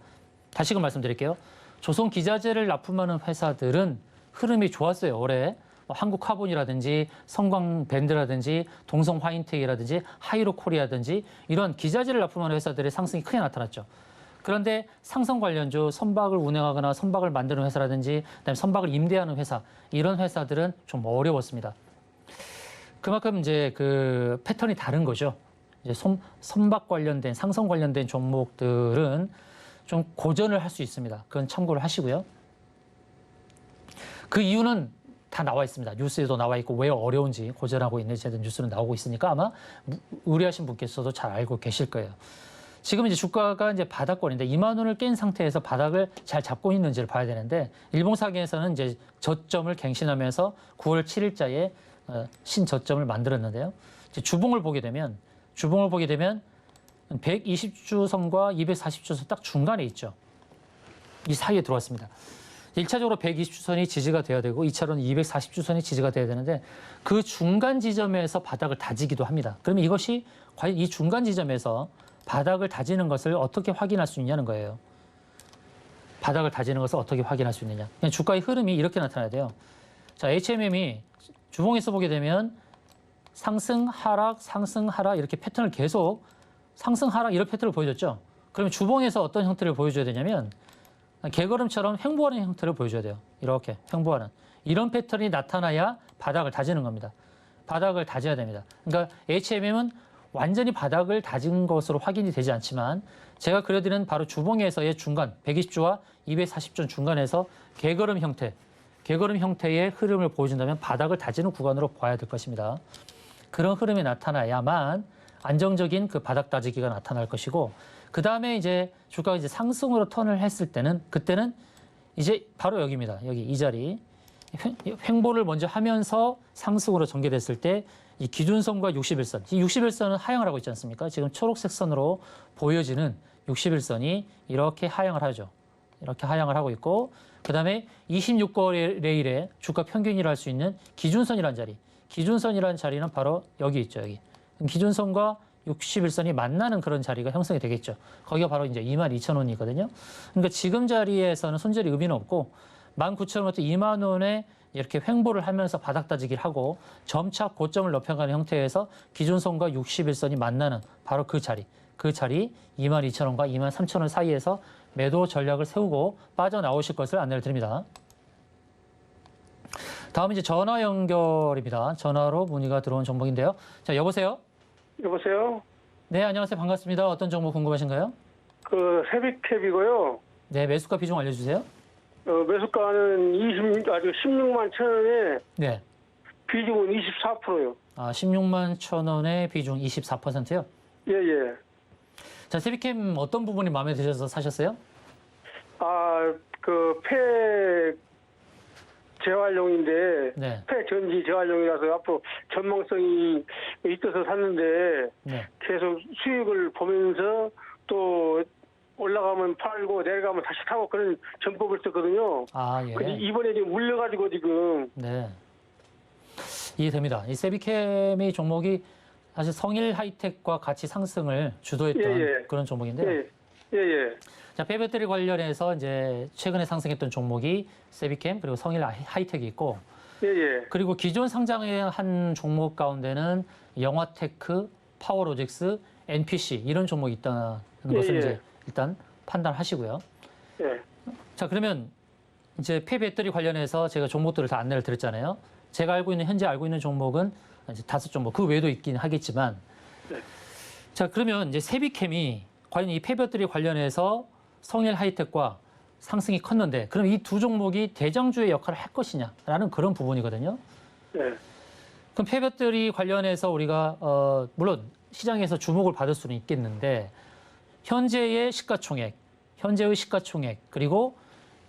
다시금 말씀드릴게요. 조선기자재를 납품하는 회사들은 흐름이 좋았어요. 올해 한국카본이라든지 성광밴드라든지 동성화인텍이라든지 하이로코리아든지 이런 기자재를 납품하는 회사들의 상승이 크게 나타났죠. 그런데 상선 관련주, 선박을 운행하거나 선박을 만드는 회사라든지 그다음에 선박을 임대하는 회사 이런 회사들은 좀 어려웠습니다. 그만큼 이제 그 패턴이 다른 거죠. 이제 선박 관련된 상선 관련된 종목들은 좀 고전을 할 수 있습니다. 그건 참고를 하시고요. 그 이유는 다 나와 있습니다. 뉴스에도 나와 있고 왜 어려운지 고전하고 있는지 뉴스는 나오고 있으니까 아마 의뢰하신 분께서도 잘 알고 계실 거예요. 지금 이제 주가가 이제 바닥권인데 2만 원을 깬 상태에서 바닥을 잘 잡고 있는지를 봐야 되는데 일봉사기에서는 이제 저점을 갱신하면서 9월 7일자에 신저점을 만들었는데요. 이제 주봉을 보게 되면 120주선과 240주선 딱 중간에 있죠. 이 사이에 들어왔습니다. 1차적으로 120주선이 지지가 돼야 되고 2차로는 240주선이 지지가 돼야 되는데 그 중간 지점에서 바닥을 다지기도 합니다. 그러면 이것이 과연 이 중간 지점에서 바닥을 다지는 것을 어떻게 확인할 수 있냐는 거예요. 바닥을 다지는 것을 어떻게 확인할 수 있느냐. 그냥 주가의 흐름이 이렇게 나타나야 돼요. 자, HMM이 주봉에서 보게 되면 상승, 하락, 상승, 하락 이렇게 패턴을 계속 상승, 하락 이런 패턴을 보여줬죠. 그러면 주봉에서 어떤 형태를 보여줘야 되냐면 개걸음처럼 횡보하는 형태를 보여줘야 돼요. 이렇게 횡보하는. 이런 패턴이 나타나야 바닥을 다지는 겁니다. 바닥을 다져야 됩니다. 그러니까 HMM은 완전히 바닥을 다진 것으로 확인이 되지 않지만 제가 그려드리는 바로 주봉에서의 중간 120주와 240주 중간에서 개걸음 형태의 흐름을 보여준다면 바닥을 다지는 구간으로 봐야 될 것입니다. 그런 흐름이 나타나야만 안정적인 그 바닥 다지기가 나타날 것이고 그 다음에 이제 주가가 이제 상승으로 턴을 했을 때는 그때는 이제 바로 여기입니다. 여기 이 자리 횡보를 먼저 하면서 상승으로 전개됐을 때 이 기준선과 61선, 이 61선은 하향을 하고 있지 않습니까? 지금 초록색 선으로 보여지는 61선이 이렇게 하향을 하죠. 이렇게 하향을 하고 있고 그 다음에 26거래일에 주가 평균이라 할 수 있는 기준선이라는 자리, 기준선이라는 자리는 바로 여기 있죠. 여기 기준선과 61선이 만나는 그런 자리가 형성이 되겠죠. 거기가 바로 이제 22,000원이거든요. 그러니까 지금 자리에서는 손절이 의미는 없고 19,000원부터 2만 원에 이렇게 횡보를 하면서 바닥 다지기를 하고 점차 고점을 높여가는 형태에서 기준선과 61선이 만나는 바로 그 자리 22,000원과 23,000원 사이에서 매도 전략을 세우고 빠져나오실 것을 안내를 드립니다. 다음 이제 전화 연결입니다. 전화로 문의가 들어온 종목인데요. 자, 여보세요? 여보세요? 네, 안녕하세요. 반갑습니다. 어떤 종목 궁금하신가요? 세비캡이고요. 네, 매수가 비중 알려주세요. 매수가는 16만 천 원에 네. 비중은 24%요. 16만 천 원의 비중 24%요? 예, 예. 자, 세비캠 어떤 부분이 마음에 드셔서 사셨어요? 폐 재활용인데, 네. 폐 전지 재활용이라서 앞으로 전망성이 있어서 샀는데, 네. 계속 수익을 보면서 또 올라가면 팔고 내려가면 다시 사고 그런 전법을 썼거든요. 근데 예. 이번에 지금 물려가지고 지금, 네. 이해됩니다. 이 세비캠이 종목이 사실 성일 하이텍과 같이 상승을 주도했던 예. 그런 종목인데요. 예, 예, 예. 자, 폐배터리 관련해서 이제 최근에 상승했던 종목이 세비캠 그리고 성일 하이텍이 있고, 예, 예. 그리고 기존 상장한 종목 가운데는 영화테크, 파워로직스, NPC 이런 종목이 있다는 것을 예. 이제 일단 판단하시고요. 예. 자, 그러면 이제 폐배터리 관련해서 제가 종목들을 다 안내를 드렸잖아요. 제가 현재 알고 있는 종목은 이제 5종목, 그 외에도 있긴 하겠지만. 네. 자, 그러면 이제 세비캠이 과연 이 폐배터리 관련해서 성일 하이텍과 상승이 컸는데, 그럼 이 두 종목이 대장주의 역할을 할 것이냐라는 그런 부분이거든요. 네. 그럼 폐배터리 관련해서 우리가 물론 시장에서 주목을 받을 수는 있겠는데, 현재의 시가총액 그리고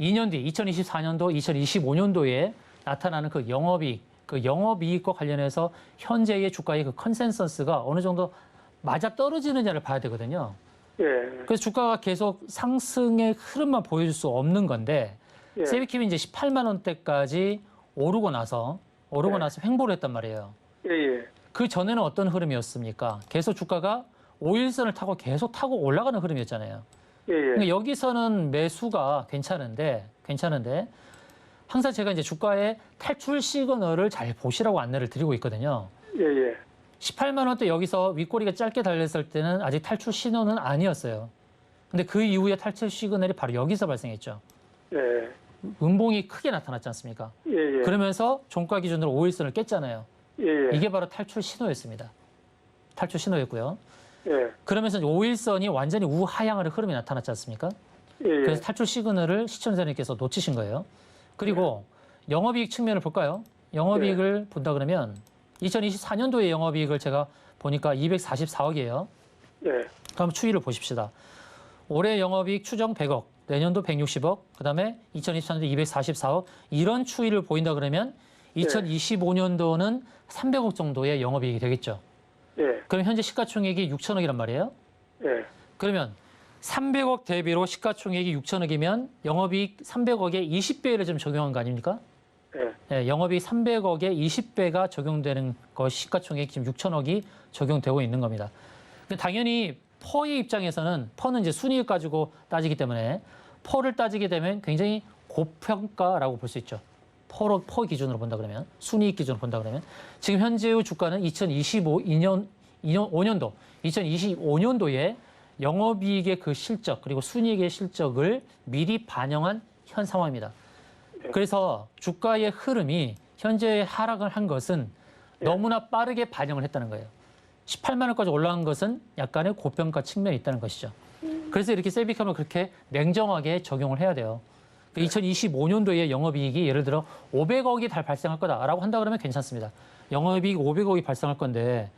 2년 뒤 2024년도, 2025년도에 나타나는 그 영업이익과 관련해서 현재의 주가의 그 컨센서스가 어느 정도 맞아 떨어지느냐를 봐야 되거든요. 예. 그래서 주가가 계속 상승의 흐름만 보여줄 수 없는 건데, 예. 세비캠이 이제 18만 원대까지 오르고 나서 횡보를 했단 말이에요. 예, 예. 그 전에는 어떤 흐름이었습니까? 계속 주가가 5일선을 타고 계속 타고 올라가는 흐름이었잖아요. 예, 예. 그러니까 여기서는 매수가 괜찮은데 항상 제가 이제 주가의 탈출 시그널을 잘 보시라고 안내를 드리고 있거든요. 예, 예. 18만 원대 여기서 윗꼬리가 짧게 달렸을 때는 아직 탈출 신호는 아니었어요. 근데 그 이후에 탈출 시그널이 바로 여기서 발생했죠. 예. 음봉이 크게 나타났지 않습니까? 예, 예. 그러면서 종가 기준으로 5일선을 깼잖아요. 예, 예. 이게 바로 탈출 신호였습니다. 탈출 신호였고요. 예. 그러면서 5일선이 완전히 우하향으로 흐름이 나타났지 않습니까? 예, 예. 그래서 탈출 시그널을 시청자님께서 놓치신 거예요. 그리고 영업이익 측면을 볼까요? 영업이익을 본다 그러면 2024년도의 영업이익을 제가 보니까 244억이에요. 예. 그럼 추이를 보십시다. 올해 영업이익 추정 100억, 내년도 160억, 그다음에 2024년도 244억 이런 추이를 보인다 그러면 2025년도는 300억 정도의 영업이익이 되겠죠. 예. 그럼 현재 시가총액이 6천억이란 말이에요. 예. 그러면 300억 대비로 시가총액이 6천억이면 영업이익 300억에 20배를 좀 적용한 거 아닙니까? 예. 네, 영업이익 300억에 20배가 적용되는 것이 시가총액 지금 6천억이 적용되고 있는 겁니다. 근데 당연히 퍼의 입장에서는 퍼는 이제 순이익 가지고 따지기 때문에 퍼를 따지게 되면 굉장히 고평가라고 볼 수 있죠. 퍼 기준으로 본다 그러면 순이익 기준으로 본다 그러면 지금 현재의 주가는 2025년도에 영업이익의 그 실적 그리고 순이익의 실적을 미리 반영한 현 상황입니다. 그래서 주가의 흐름이 현재 하락을 한 것은 너무나 빠르게 반영을 했다는 거예요. 18만 원까지 올라간 것은 약간의 고평가 측면이 있다는 것이죠. 그래서 이렇게 세비캠을 그렇게 냉정하게 적용을 해야 돼요. 2025년도에 영업이익이 예를 들어 500억이 발생할 거다라고 한다 그러면 괜찮습니다. 영업이익 500억이 발생할 건데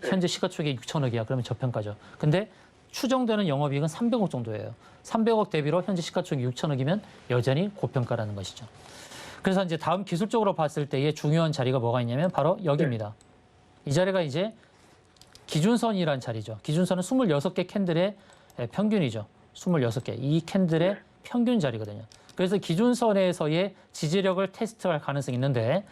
현재 시가총액이 6천억이야. 그러면 저평가죠. 근데 추정되는 영업이익은 300억 정도예요. 300억 대비로 현재 시가총액이 6천억이면 여전히 고평가라는 것이죠. 그래서 이제 다음 기술적으로 봤을 때의 중요한 자리가 뭐가 있냐면 바로 여기입니다. 이 자리가 이제 기준선이라는 자리죠. 기준선은 26개 캔들의 평균이죠. 26개. 이 캔들의 평균 자리거든요. 그래서 기준선에서의 지지력을 테스트할 가능성이 있는데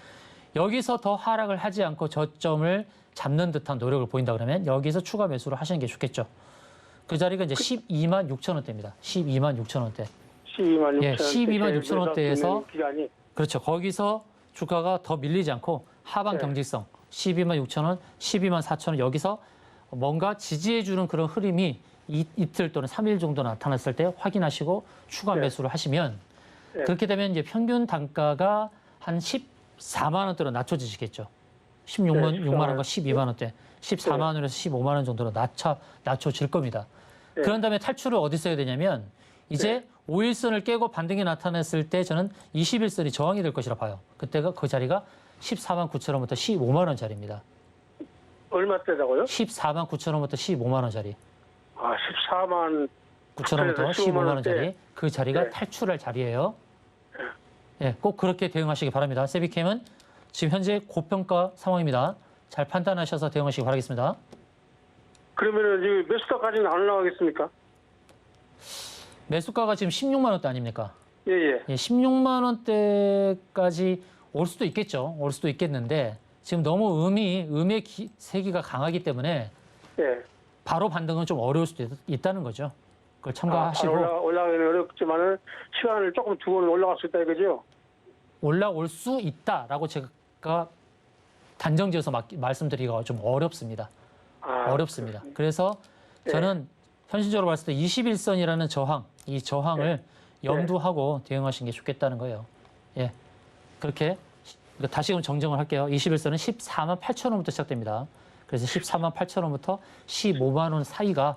여기서 더 하락을 하지 않고 저점을 잡는 듯한 노력을 보인다 그러면 여기서 추가 매수를 하시는 게 좋겠죠. 그 자리가 이제 12만 6천 원대입니다. 12만 6천 원대. 12만 6천 예, 12만 6천 원대에서 기간이. 그렇죠. 거기서 주가가 더 밀리지 않고 하방 경직성 12만 6천 원, 12만 4천 원 여기서 뭔가 지지해주는 그런 흐름이 이틀 또는 3일 정도 나타났을 때 확인하시고 추가 매수를 하시면 그렇게 되면 이제 평균 단가가 한 14만 원대로 낮춰지시겠죠. 6만 원과 12만 원대, 14만 원에서 15만 원 정도로 낮춰질 겁니다. 네. 그런 다음에 탈출을 어디서 해야 되냐면 이제 5일선을 깨고 반등이 나타났을 때 저는 21선이 저항이 될 것이라 봐요. 그때가 그 자리가 14만 9천 원부터 15만 원짜리입니다. 얼마대다고요? 14만 9천 원부터 15만 원짜리. 아, 14만 9천 원부터 15만 원짜리. 그 자리가 네. 탈출할 자리예요. 예, 꼭 그렇게 대응하시기 바랍니다. 세비캠은 지금 현재 고평가 상황입니다. 잘 판단하셔서 대응하시기 바라겠습니다. 그러면은 지금 몇 수다까지는 안 올라가겠습니까? 매수가가 지금 16만 원대 아닙니까? 예, 예. 예, 16만 원대까지 올 수도 있겠죠. 올 수도 있겠는데 지금 너무 음의 세기가 강하기 때문에 예. 바로 반등은 좀 어려울 수도 있다는 거죠. 그걸 아, 참고하시고 올라가기는 어렵지만은 시간을 조금 두고는 올라갈 수 있다 이거죠? 올라올 수 있다라고 제가 단정지어서 말씀드리기가 좀 어렵습니다. 아, 어렵습니다. 그래서 저는 현실적으로 봤을 때 21선이라는 저항, 이 저항을 염두하고 대응하시는 게 좋겠다는 거예요. 예, 그렇게 다시금 정정을 할게요. 21선은 14만 8천 원부터 시작됩니다. 그래서 14만 8천 원부터 15만 원 사이가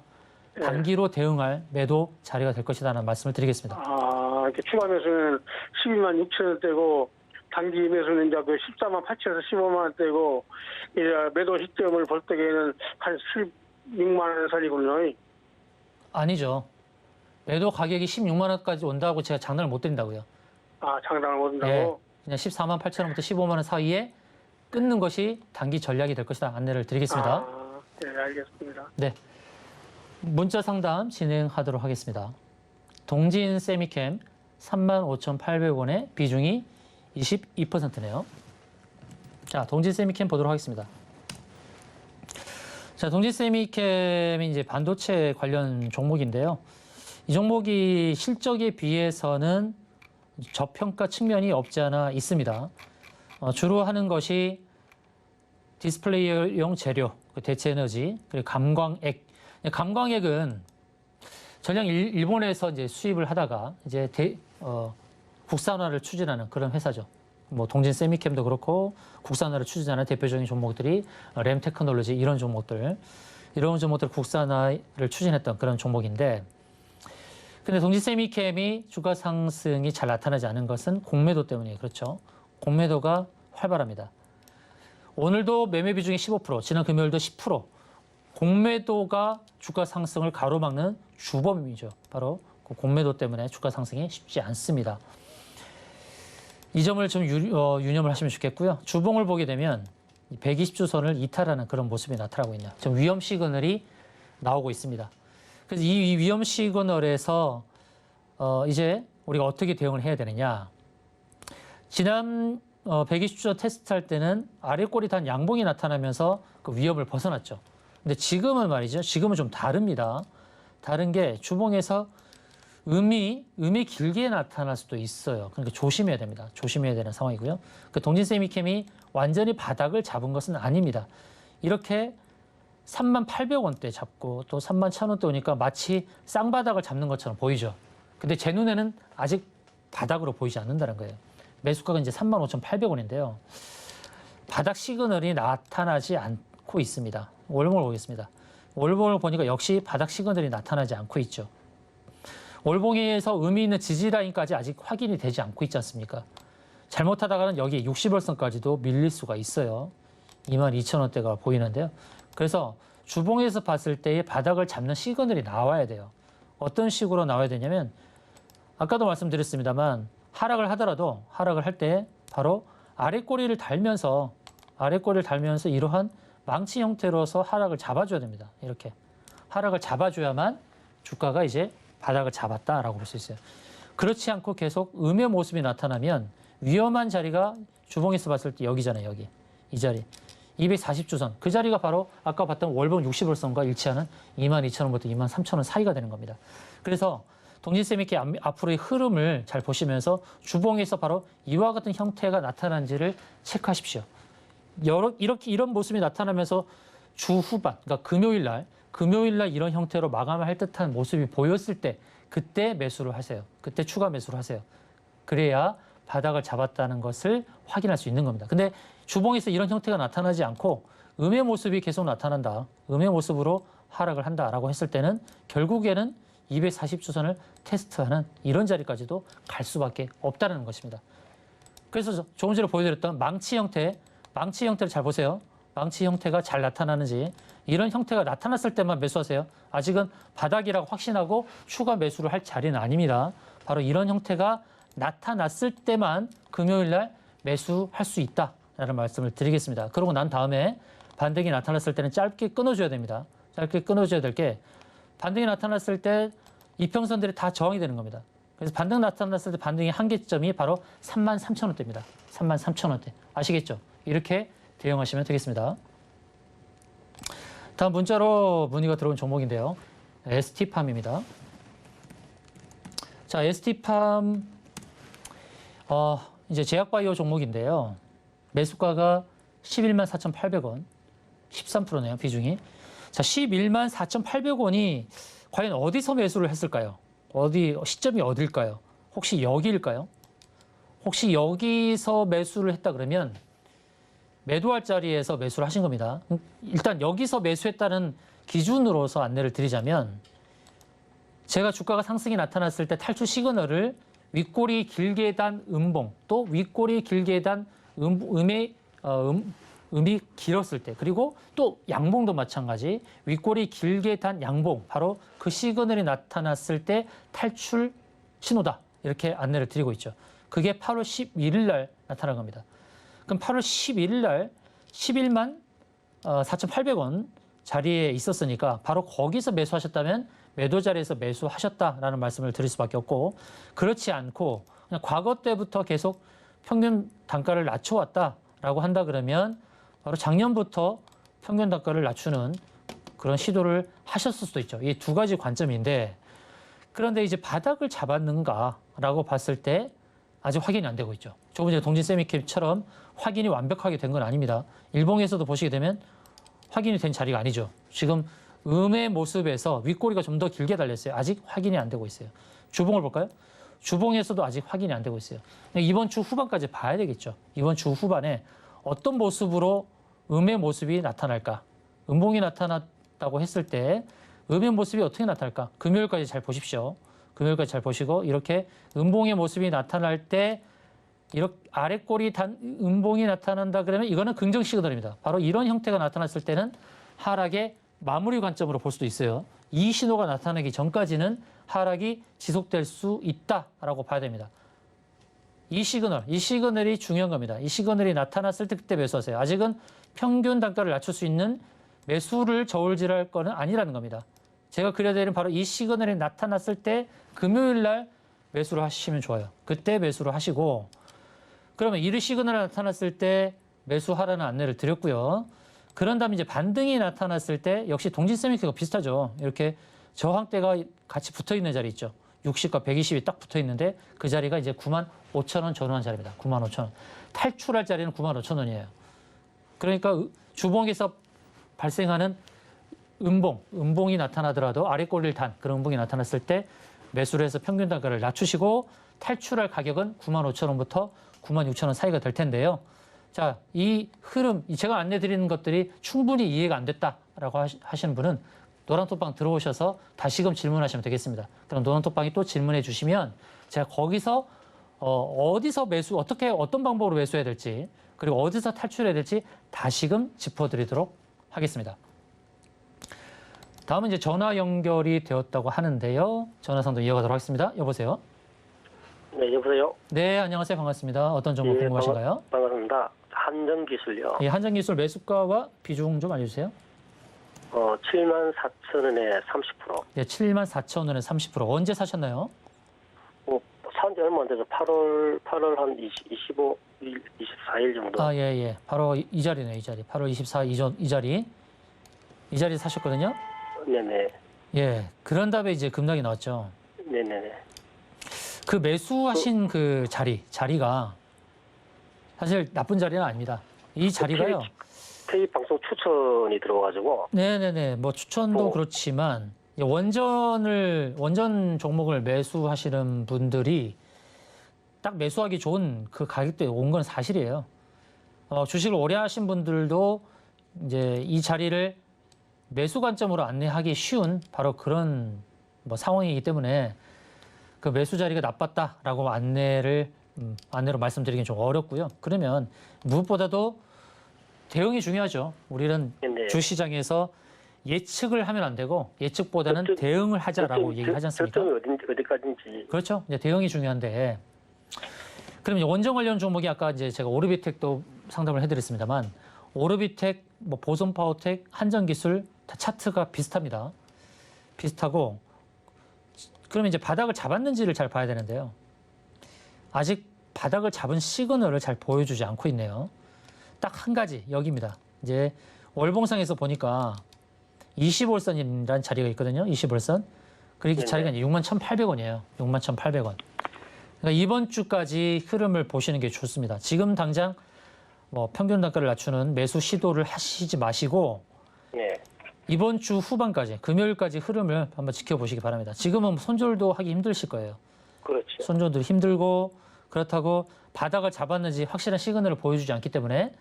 단기로 대응할 매도 자리가 될 것이라는 말씀을 드리겠습니다. 아, 이렇게 추가 매수는 12만 6천 원대고 단기 매수는 이제 그 14만 8천에서 15만 원대고 이제 매도 시점을 볼 때에는 한 16만 원 선이군요. 아니죠. 매도 가격이 16만 원까지 온다고 제가 장난을 못 드린다고요. 아, 장당을 못 한다고? 예, 그냥 14만 8천 원부터 15만 원 사이에 끊는 것이 단기 전략이 될 것이다. 안내를 드리겠습니다. 아, 네, 알겠습니다. 네, 문자 상담 진행하도록 하겠습니다. 동진 세미캠 35,800원에 비중이 22%네요. 자, 동진 세미캠 보도록 하겠습니다. 자, 동진 세미캠이 이제 반도체 관련 종목인데요. 이 종목이 실적에 비해서는 저평가 측면이 없지 않아 있습니다. 주로 하는 것이 디스플레이용 재료, 대체 에너지, 그리고 감광액. 감광액은 전량 일본에서 이제 수입을 하다가 이제 국산화를 추진하는 그런 회사죠. 뭐 동진 세미캠도 그렇고 국산화를 추진하는 대표적인 종목들이 램 테크놀로지 이런 종목들 국산화를 추진했던 그런 종목인데, 근데 동진 세미캠이 주가 상승이 잘 나타나지 않은 것은 공매도 때문이에요. 그렇죠? 공매도가 활발합니다. 오늘도 매매 비중이 15%, 지난 금요일도 10%. 공매도가 주가 상승을 가로막는 주범이죠. 바로 그 공매도 때문에 주가 상승이 쉽지 않습니다. 이 점을 좀 유념을 하시면 좋겠고요. 주봉을 보게 되면 120주선을 이탈하는 그런 모습이 나타나고 있네요. 지금 위험 시그널이 나오고 있습니다. 그래서 이 위험 시그널에서 이제 우리가 어떻게 대응을 해야 되느냐. 지난 120주선 테스트할 때는 아래 꼬리 단 양봉이 나타나면서 그 위협을 벗어났죠. 근데 지금은 말이죠. 지금은 좀 다릅니다. 다른 게 주봉에서 음이 길게 나타날 수도 있어요. 그러니까 조심해야 됩니다. 조심해야 되는 상황이고요. 그 동진 세미캠이 완전히 바닥을 잡은 것은 아닙니다. 이렇게 38,000원대 잡고 또 31,000원대 오니까 마치 쌍바닥을 잡는 것처럼 보이죠. 근데 제 눈에는 아직 바닥으로 보이지 않는다는 거예요. 매수가가 이제 35,800원인데요. 바닥 시그널이 나타나지 않고 있습니다. 월봉을 보겠습니다. 월봉을 보니까 역시 바닥 시그널이 나타나지 않고 있죠. 월봉에서 의미 있는 지지라인까지 아직 확인이 되지 않고 있지 않습니까? 잘못하다가는 여기 60월선까지도 밀릴 수가 있어요. 22,000원대가 보이는데요. 그래서 주봉에서 봤을 때의 바닥을 잡는 시그널이 나와야 돼요. 어떤 식으로 나와야 되냐면 아까도 말씀드렸습니다만 하락을 하더라도 하락을 할 때 바로 아랫꼬리를 달면서 이러한 망치 형태로서 하락을 잡아줘야 됩니다. 이렇게 하락을 잡아줘야만 주가가 이제 바닥을 잡았다라고 볼 수 있어요. 그렇지 않고 계속 음의 모습이 나타나면 위험한 자리가 주봉에서 봤을 때 여기잖아요. 여기. 이 자리. 240주선. 그 자리가 바로 아까 봤던 월봉 60월선과 일치하는 22,000원부터 23,000원 사이가 되는 겁니다. 그래서 동진세미캠 앞으로의 흐름을 잘 보시면서 주봉에서 바로 이와 같은 형태가 나타난지를 체크하십시오. 이런 모습이 나타나면서 주 후반, 그러니까 금요일 날 이런 형태로 마감을 할 듯한 모습이 보였을 때 그때 매수를 하세요. 그때 추가 매수를 하세요. 그래야 바닥을 잡았다는 것을 확인할 수 있는 겁니다. 근데 주봉에서 이런 형태가 나타나지 않고 음의 모습이 계속 나타난다. 음의 모습으로 하락을 한다라고 했을 때는 결국에는 240주선을 테스트하는 이런 자리까지도 갈 수밖에 없다는 것입니다. 그래서 조금 전에 보여드렸던 망치 형태를 잘 보세요. 망치 형태가 잘 나타나는지 이런 형태가 나타났을 때만 매수하세요. 아직은 바닥이라고 확신하고 추가 매수를 할 자리는 아닙니다. 바로 이런 형태가 나타났을 때만 금요일 날 매수할 수 있다라는 말씀을 드리겠습니다. 그러고 난 다음에 반등이 나타났을 때는 짧게 끊어줘야 됩니다. 짧게 끊어줘야 될 게 반등이 나타났을 때 이평선들이 다 저항이 되는 겁니다. 그래서 반등 나타났을 때 반등의 한계점이 바로 33,000원대입니다. 33,000원대. 아시겠죠? 이렇게 대응하시면 되겠습니다. 다음 문자로 문의가 들어온 종목인데요. ST팜입니다. 자, ST팜 이제 제약바이오 종목인데요. 매수가가 11만 4,800원, 13%네요, 비중이. 자, 11만 4,800원이 과연 어디서 매수를 했을까요? 시점이 어딜까요? 혹시 여기일까요? 혹시 여기서 매수를 했다 그러면 매도할 자리에서 매수를 하신 겁니다. 일단 여기서 매수했다는 기준으로서 안내를 드리자면 제가 주가가 상승이 나타났을 때 탈출 시그널을 윗꼬리 길게 단 음봉 또 윗꼬리 길게 단 음이 길었을 때 그리고 또 양봉도 마찬가지 윗꼬리 길게 단 양봉 바로 그 시그널이 나타났을 때 탈출 신호다 이렇게 안내를 드리고 있죠. 그게 8월 11일 날 나타난 겁니다. 그럼 8월 11일 날 11만 4,800원 자리에 있었으니까 바로 거기서 매수하셨다면 매도 자리에서 매수하셨다라는 말씀을 드릴 수밖에 없고 그렇지 않고 그냥 과거 때부터 계속 평균 단가를 낮춰왔다라고 한다 그러면 바로 작년부터 평균 단가를 낮추는 그런 시도를 하셨을 수도 있죠. 이 두 가지 관점인데 그런데 이제 바닥을 잡았는가라고 봤을 때 아직 확인이 안 되고 있죠. 조금 전에 동진 세미캡처럼 확인이 완벽하게 된 건 아닙니다. 일봉에서도 보시게 되면 확인이 된 자리가 아니죠. 지금 음의 모습에서 윗꼬리가 좀 더 길게 달렸어요. 아직 확인이 안 되고 있어요. 주봉을 볼까요? 주봉에서도 아직 확인이 안 되고 있어요. 이번 주 후반까지 봐야 되겠죠. 이번 주 후반에 어떤 모습으로 음의 모습이 나타날까? 음봉이 나타났다고 했을 때 음의 모습이 어떻게 나타날까? 금요일까지 잘 보십시오. 금요일까지 잘 보시고 이렇게 음봉의 모습이 나타날 때 이렇게 아랫꼬리 단 음봉이 나타난다 그러면 이거는 긍정 시그널입니다. 바로 이런 형태가 나타났을 때는 하락의 마무리 관점으로 볼 수도 있어요. 이 신호가 나타나기 전까지는 하락이 지속될 수 있다라고 봐야 됩니다. 이 시그널이 중요한 겁니다. 이 시그널이 나타났을 때 그때 매수하세요. 아직은 평균 단가를 낮출 수 있는 매수를 저울질할 거는 아니라는 겁니다. 제가 그려드리는 바로 이 시그널이 나타났을 때 금요일 날 매수를 하시면 좋아요. 그때 매수를 하시고 그러면 이 시그널이 나타났을 때 매수하라는 안내를 드렸고요. 그런 다음에 이제 반등이 나타났을 때 역시 동진 세미케가 비슷하죠. 이렇게 저항대가 같이 붙어 있는 자리 있죠. 60과 120이 딱 붙어 있는데 그 자리가 이제 95,000원 전후한 자리입니다. 95,000원. 탈출할 자리는 95,000원이에요. 그러니까 주봉에서 발생하는 음봉이 나타나더라도 아랫꼬리를 단 그런 음봉이 나타났을 때 매수를 해서 평균 단가를 낮추시고 탈출할 가격은 95,000원부터 96,000원 사이가 될 텐데요. 자, 이 흐름, 제가 안내드리는 것들이 충분히 이해가 안 됐다라고 하시는 분은 노란톡방 들어오셔서 다시금 질문하시면 되겠습니다. 그럼 노란톡방이 또 질문해 주시면 제가 거기서 어디서 어떤 방법으로 매수해야 될지 그리고 어디서 탈출해야 될지 다시금 짚어드리도록 하겠습니다. 다음은 이제 전화 연결이 되었다고 하는데요. 전화 상담 이어가도록 하겠습니다. 여보세요? 네, 여보세요? 네, 안녕하세요. 반갑습니다. 어떤 정보 궁금하신가요? 반갑습니다. 한전기술요. 예, 한전기술 매수가와 비중 좀 알려주세요. 74,000원에 30%. 네, 74,000원에 30%. 언제 사셨나요? 산지 얼마 안 돼서 8월 한 25일, 24일 정도. 아, 예. 바로 이 자리네요, 이 자리. 8월 24일 이 자리. 이 자리 사셨거든요? 네네. 예. 그런 다음에 이제 급락이 나왔죠. 네네네. 그 매수하신 그 자리가 사실 나쁜 자리는 아닙니다. 이 자리가요. TV 방송 추천이 들어가지고. 네네네. 뭐 추천도 그렇지만 원전 종목을 매수하시는 분들이 딱 매수하기 좋은 그 가격대에 온 건 사실이에요. 주식을 오래 하신 분들도 이제 이 자리를 매수 관점으로 안내하기 쉬운 바로 그런 뭐 상황이기 때문에 그 매수 자리가 나빴다라고 안내로 말씀드리긴 좀 어렵고요. 그러면 무엇보다도 대응이 중요하죠. 우리는 네. 주시장에서 예측을 하면 안 되고 예측보다는 대응을 하자라고 얘기하지 않습니까? 저점이 어디까지인지. 그렇죠. 이제 대응이 중요한데 그럼 이제 원전 관련 종목이 아까 이제 제가 오르비텍도 상담을 해드렸습니다만 오르비텍, 뭐 보선파워텍, 한전기술 다 차트가 비슷합니다. 비슷하고 그러면 이제 바닥을 잡았는지를 잘 봐야 되는데요. 아직 바닥을 잡은 시그널을 잘 보여주지 않고 있네요. 딱 한 가지 여기입니다. 이제 월봉상에서 보니까 20월선이라는 자리가 있거든요. 20월선. 그리고 이 자리가 이제 61,800원이에요. 61,800원. 그러니까 이번 주까지 흐름을 보시는 게 좋습니다. 지금 당장 뭐 평균 단가를 낮추는 매수 시도를 하시지 마시고 네. 이번 주 후반까지 금요일까지 흐름을 한번 지켜보시기 바랍니다. 지금은 손절도 하기 힘드실 거예요. 그렇죠. 손절도 힘들고 그렇다고 바닥을 잡았는지 확실한 시그널을 보여주지 않기 때문에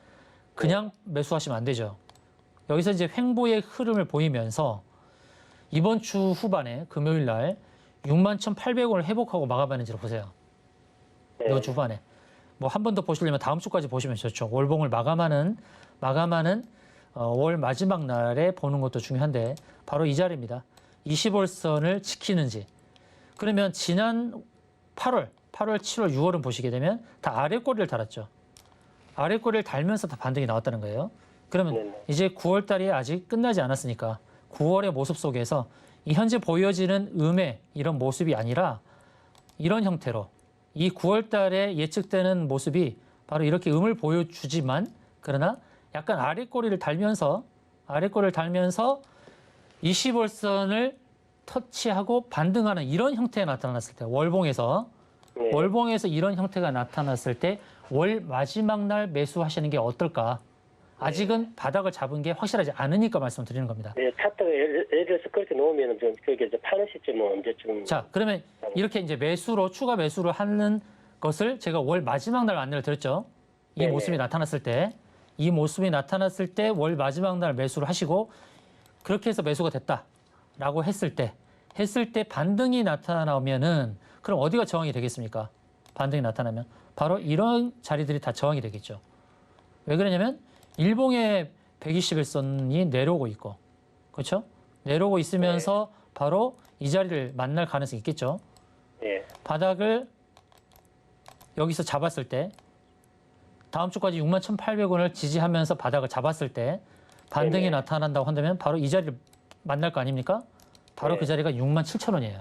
그냥 매수하시면 안 되죠. 여기서 이제 횡보의 흐름을 보이면서 이번 주 후반에 금요일 날 61,800원을 회복하고 마감하는지를 보세요. 네. 이 주 후반에. 뭐 한 번 더 보시려면 다음 주까지 보시면 좋죠. 월봉을 마감하는 월 마지막 날에 보는 것도 중요한데 바로 이 자리입니다. 20월선을 지키는지. 그러면 지난 8월, 7월, 6월은 보시게 되면 다 아래 꼬리를 달았죠. 아래 꼬리를 달면서 다 반등이 나왔다는 거예요. 그러면 네네. 이제 9월 달이 아직 끝나지 않았으니까 9월의 모습 속에서 이 현재 보여지는 음의 이런 모습이 아니라 이런 형태로 이 9월 달에 예측되는 모습이 바로 이렇게 음을 보여주지만 그러나 약간 아래 꼬리를 달면서 20월선을 터치하고 반등하는 이런 형태가 나타났을 때 월봉에서 네. 월봉에서 이런 형태가 나타났을 때 월 마지막 날 매수하시는 게 어떨까? 아직은 바닥을 잡은 게 확실하지 않으니까 말씀드리는 겁니다. 네, 차트가 예를 들어서 그렇게 놓으면 좀 그게 이제 파는 시점은 언제쯤? 자, 그러면 이렇게 이제 추가 매수를 하는 것을 제가 월 마지막 날 안내를 드렸죠. 이 네네. 모습이 나타났을 때 월 마지막 날 매수를 하시고 그렇게 해서 매수가 됐다라고 했을 때 반등이 나타나면은 그럼 어디가 저항이 되겠습니까? 반등이 나타나면 바로 이런 자리들이 다 저항이 되겠죠. 왜 그러냐면 일봉의 121선이 내려오고 있고, 그렇죠? 내려오고 있으면서 바로 이 자리를 만날 가능성이 있겠죠. 예. 바닥을 여기서 잡았을 때 다음 주까지 61,800원을 지지하면서 바닥을 잡았을 때 반등이 네네. 나타난다고 한다면 바로 이 자리를 만날 거 아닙니까? 바로 네. 그 자리가 67,000원이에요.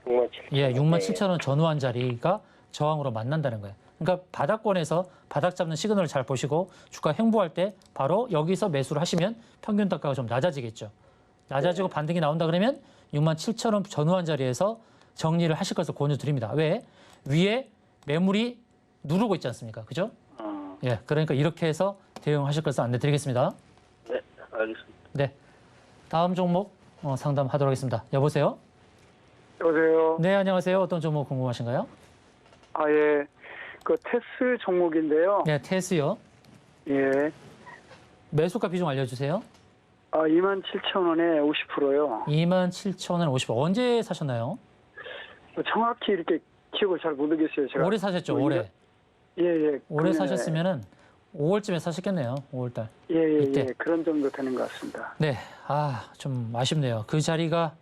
67,000원. 예, 67,000원 전후한 자리가 저항으로 만난다는 거예요. 그러니까 바닥권에서 바닥 잡는 시그널을 잘 보시고 주가 횡보할 때 바로 여기서 매수를 하시면 평균 단가가 좀 낮아지겠죠. 낮아지고 반등이 나온다 그러면 67,000원 전후한 자리에서 정리를 하실 것을 권유드립니다. 왜? 위에 매물이 누르고 있지 않습니까? 그죠? 예, 그러니까 이렇게 해서 대응하실 것을 안내드리겠습니다. 네, 알겠습니다. 네, 다음 종목 상담하도록 하겠습니다. 여보세요? 여보세요. 네, 안녕하세요. 어떤 종목 궁금하신가요? 아, 예. 그 테스 종목인데요. 네, 테스요. 예. 매수가 비중 알려주세요. 아, 27,000원에 50%요. 27,000원 50원. 언제 사셨나요? 정확히 이렇게 기억을 잘 모르겠어요, 제가. 올해 사셨죠, 뭐 올해. 예, 예. 올해 그러면은- 사셨으면은 5월쯤에 사셨겠네요, 5월달. 예, 예, 이때. 예. 그런 정도 되는 것 같습니다. 네, 좀 아쉽네요. 그 자리가,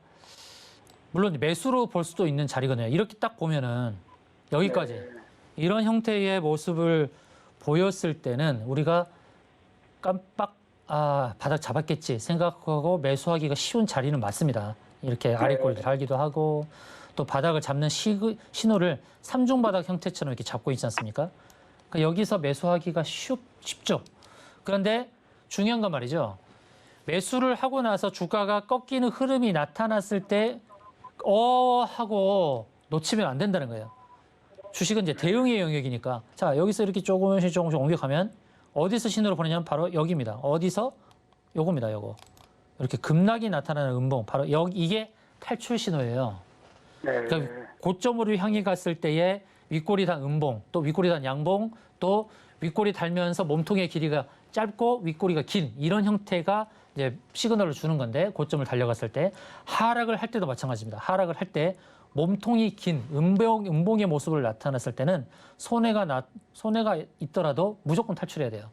물론 매수로 볼 수도 있는 자리거든요. 이렇게 딱 보면은 여기까지. 네. 이런 형태의 모습을 보였을 때는 우리가 깜빡, 바닥 잡았겠지 생각하고 매수하기가 쉬운 자리는 맞습니다. 이렇게 아래꼬리를 달기도 하고 또 바닥을 잡는 신호를 삼중바닥 형태처럼 이렇게 잡고 있지 않습니까? 그러니까 여기서 매수하기가 쉽죠. 그런데 중요한 건 말이죠. 매수를 하고 나서 주가가 꺾이는 흐름이 나타났을 때 하고 놓치면 안 된다는 거예요. 주식은 이제 대응의 영역이니까. 자, 여기서 이렇게 조금씩 옮겨가면 어디서 신호를 보내냐면 바로 여기입니다. 어디서? 요겁니다, 요거. 이렇게 급락이 나타나는 음봉. 바로 이게 탈출 신호예요. 네. 그러니까 고점으로 향해 갔을 때에 윗꼬리 단 음봉, 또 윗꼬리 단 양봉, 또 윗꼬리 달면서 몸통의 길이가 짧고 윗꼬리가 긴 이런 형태가 이제 시그널을 주는 건데 고점을 달려갔을 때 하락을 할 때도 마찬가지입니다. 하락을 할 때 몸통이 긴 음봉의 모습을 나타냈을 때는 손해가 있더라도 무조건 탈출해야 돼요.